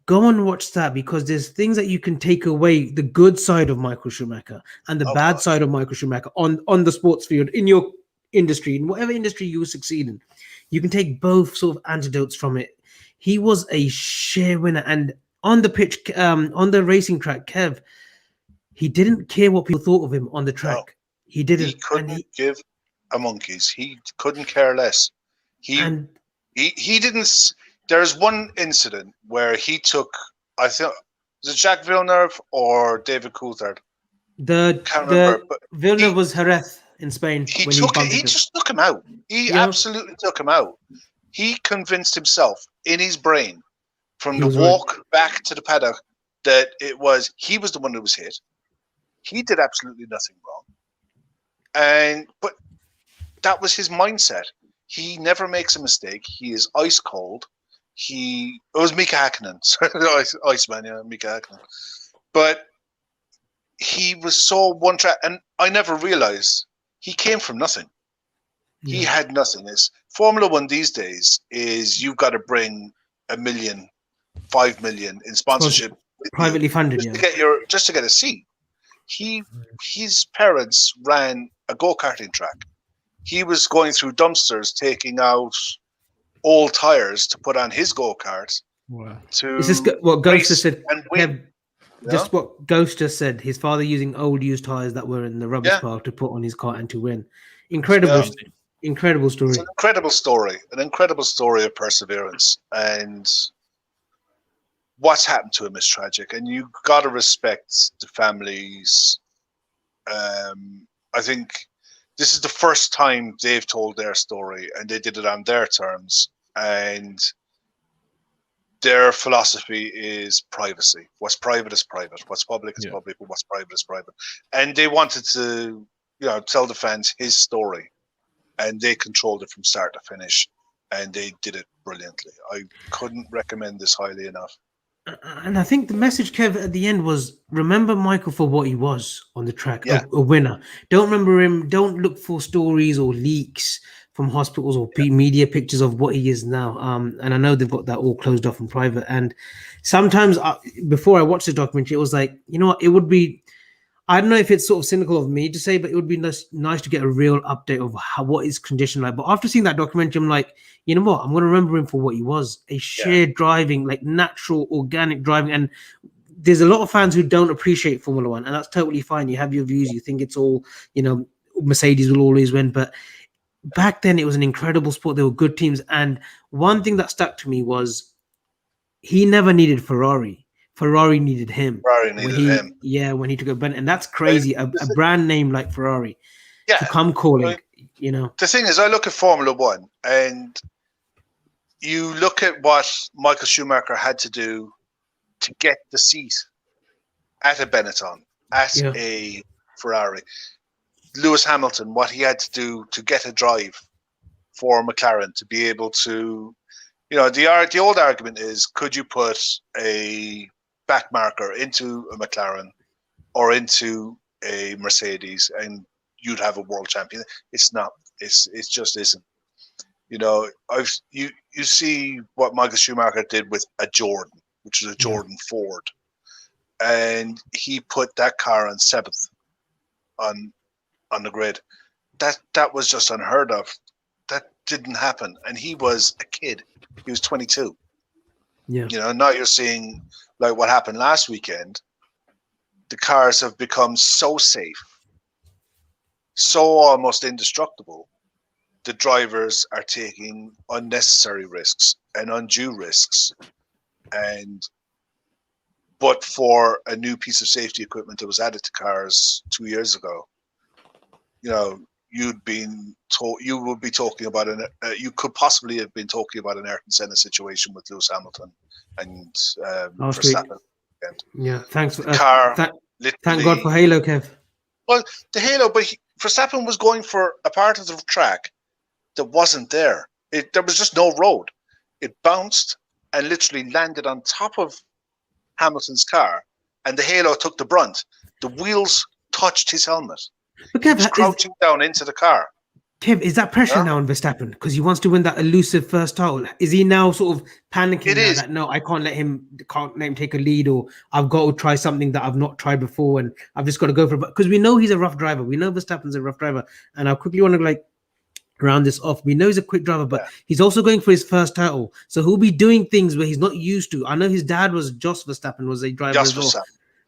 S1: Go and watch that because there's things that you can take away, the good side of Michael Schumacher and the bad side of Michael Schumacher on the sports field, in your industry, in whatever industry you succeed in. You can take both sort of antidotes from it. He was a sheer winner, and on the pitch, on the racing track, Kev, he didn't care what people thought of him on the track. No, he didn't.
S3: He couldn't give a monkeys. He couldn't care less. He didn't. There's one incident where he took, I think, was it Jacques Villeneuve or David Coulthard?
S1: Villeneuve was Jerez in Spain.
S3: He just took him out. He absolutely took him out. He convinced himself in his brain from the walk back to the paddock that he was the one who was hit. He did absolutely nothing wrong. But that was his mindset. He never makes a mistake. He is ice cold. It was Mika Hakkinen. Sorry, Iceman, Mika Hakkinen. But he was so one track, and I never realized he came from nothing. He had nothing. It's Formula One these days is you've got to bring $1 million, 5 million in sponsorship,
S1: privately funded,
S3: just to get a seat. His parents ran a go-karting track. He was going through dumpsters, taking out old tires to put on his go-kart.
S2: Wow.
S1: Is this what Ghost just said?
S3: Just
S1: what Ghost just said. His father using old used tires that were in the rubbish pile to put on his car and to win. Incredible story.
S3: It's an incredible story of perseverance, and what's happened to him is tragic. And you got to respect the families. I think this is the first time they've told their story, and they did it on their terms. And their philosophy is privacy. What's private is private. What's public is public. But what's private is private. And they wanted to, tell the fans his story, and they controlled it from start to finish, and they did it brilliantly. I couldn't recommend this highly enough.
S1: And I think the message, Kev, at the end was, remember Michael for what he was on the track, a winner. Don't remember him. Don't look for stories or leaks from hospitals or media pictures of what he is now. And I know they've got that all closed off in private. And sometimes before I watched the documentary, it was like, you know what, it would be, I don't know if it's sort of cynical of me to say, but it would be nice to get a real update of what his condition like. But after seeing that documentary, I'm like, you know what? I'm going to remember him for what he was, a shared driving, like natural, organic driving. And there's a lot of fans who don't appreciate Formula One, and that's totally fine. You have your views. You think it's all, Mercedes will always win. But back then, it was an incredible sport. There were good teams. And one thing that stuck to me was he never needed Ferrari. Ferrari needed him. Yeah, when he took a Bennett. And that's crazy. A brand name like Ferrari to come calling, The
S3: thing is, I look at Formula One, and you look at what Michael Schumacher had to do to get the seat at a Benetton, at a Ferrari. Lewis Hamilton, what he had to do to get a drive for McLaren, to be able to, the old argument is, could you put a back marker into a McLaren or into a Mercedes and you'd have a world champion? It's not. It just isn't. You see what Michael Schumacher did with a Jordan, which is a Jordan Ford, and he put that car on 7th on the grid. That was just unheard of. That didn't happen, and he was a kid. He was 22.
S1: Yeah.
S3: Now you're seeing like what happened last weekend. The cars have become so safe, so almost indestructible. The drivers are taking unnecessary risks and undue risks. But for a new piece of safety equipment that was added to cars 2 years ago, you would be talking about you could possibly have been talking about an Ayrton Senna situation with Lewis Hamilton and Verstappen.
S1: Yeah, thanks.
S3: Thank
S1: God for Halo, Kev.
S3: Well, the Halo, but Verstappen was going for a part of the track that wasn't there. There was just no road. It bounced and literally landed on top of Hamilton's car, and the Halo took the brunt. The wheels touched his helmet.
S1: But Kev,
S3: he was crouching down into the car.
S1: Kev, is that pressure now on Verstappen because he wants to win that elusive first title? Is he now sort of panicking that no, I can't let him take a lead, or I've got to try something that I've not tried before, and I've just got to go for it? Because we know he's a rough driver. We know Verstappen's a rough driver, and I quickly want to round this off. We know he's a quick driver, but he's also going for his first title, so he'll be doing things where he's not used to. I know his dad was Jos Verstappen, was a driver as well,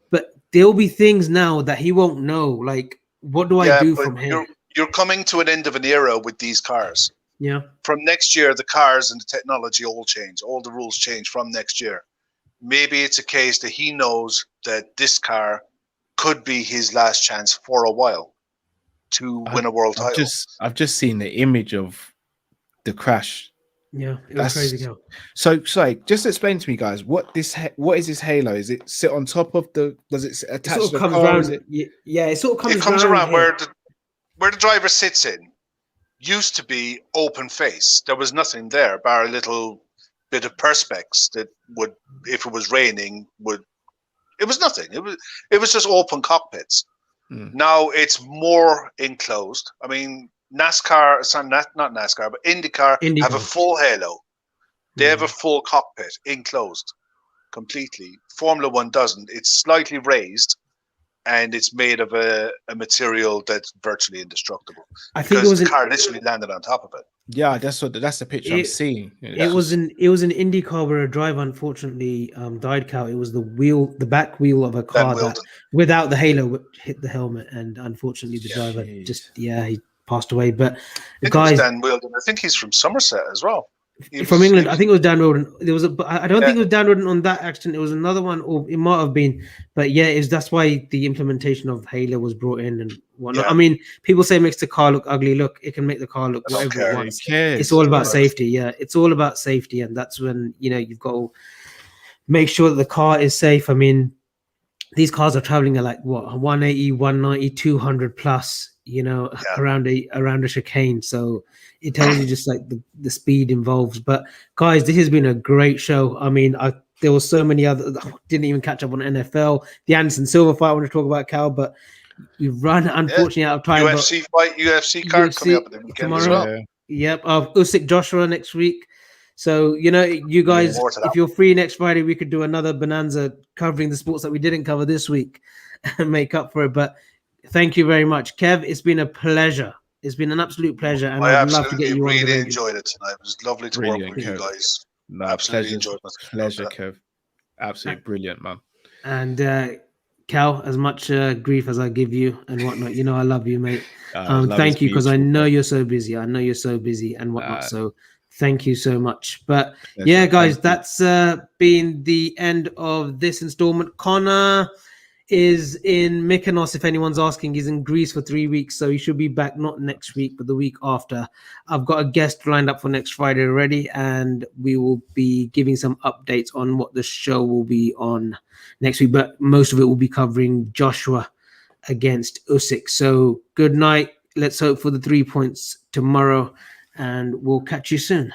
S1: but there'll be things now that he won't know. Like, what do I do from here?
S3: You're coming to an end of an era with these cars.
S1: Yeah.
S3: From next year, the cars and the technology all change. All the rules change from next year. Maybe it's a case that he knows that this car could be his last chance for a while to win a world title.
S2: I've just seen the image of the crash.
S1: Yeah, it was crazy.
S2: So, just explain to me, guys, what is this Halo? Is it sit on top of the? Does it attach to the car?
S1: It sort of
S3: comes around where the driver sits in. Used to be open face. There was nothing there, bar a little bit of perspex that would, if it was raining, would It was nothing. It was just open cockpits. Now it's more enclosed. I mean, NASCAR, not NASCAR, but IndyCar have a full halo. They have a full cockpit, enclosed completely. Formula One doesn't. It's slightly raised, and it's made of a material that's virtually indestructible.
S1: I think it was
S3: the car literally landed on top of it.
S2: Yeah, that's the picture I'm seeing.
S1: It was an IndyCar where a driver unfortunately died. Cal. It was the back wheel of a car that, without the halo, hit the helmet, and unfortunately the driver he passed away. But
S3: the guys, Dan Wheldon, I think he's from Somerset as well.
S1: From England, I think it was Dan Wheldon. There was I don't think it was Dan Wheldon on that accident. It was another one, or it might have been. But yeah, that's why the implementation of halo was brought in and whatnot. I mean, people say it makes the car look ugly. Look, it can make the car look whatever it wants. It's all about safety. Yeah, it's all about safety, and that's when you've got to make sure that the car is safe. I mean, these cars are traveling at like what 180, 190, 200 plus. Around a chicane. So it tells you just like the speed involved. But guys, this has been a great show. I mean, there was so many other. Didn't even catch up on NFL, the Anderson Silva fight. I want to talk about, Cal, but we've run unfortunately out of time.
S3: UFC card coming up at the weekend tomorrow as well.
S1: Yep, Usyk Joshua next week. So you guys, if you're free next Friday, we could do another bonanza covering the sports that we didn't cover this week and make up for it. But thank you very much, Kev. It's been a pleasure. It's been an absolute pleasure, and I'd love to get you on. I really enjoyed
S3: it tonight. It was lovely to work with you guys.
S2: No, absolutely enjoyed it. Pleasure, Kev. Absolutely brilliant, man.
S1: And Cal, as much grief as I give you and whatnot, I love you, mate. Thank you, because I know you're so busy. I know you're so busy and whatnot. So thank you so much. But yeah, guys, that's been the end of this installment. Connor is in Mykonos, if anyone's asking. He's in Greece for 3 weeks, so he should be back not next week but the week after. I've got a guest lined up for next Friday already, and we will be giving some updates on what the show will be on next week, but most of it will be covering Joshua against Usyk. So good night. Let's hope for the 3 points tomorrow, and we'll catch you soon.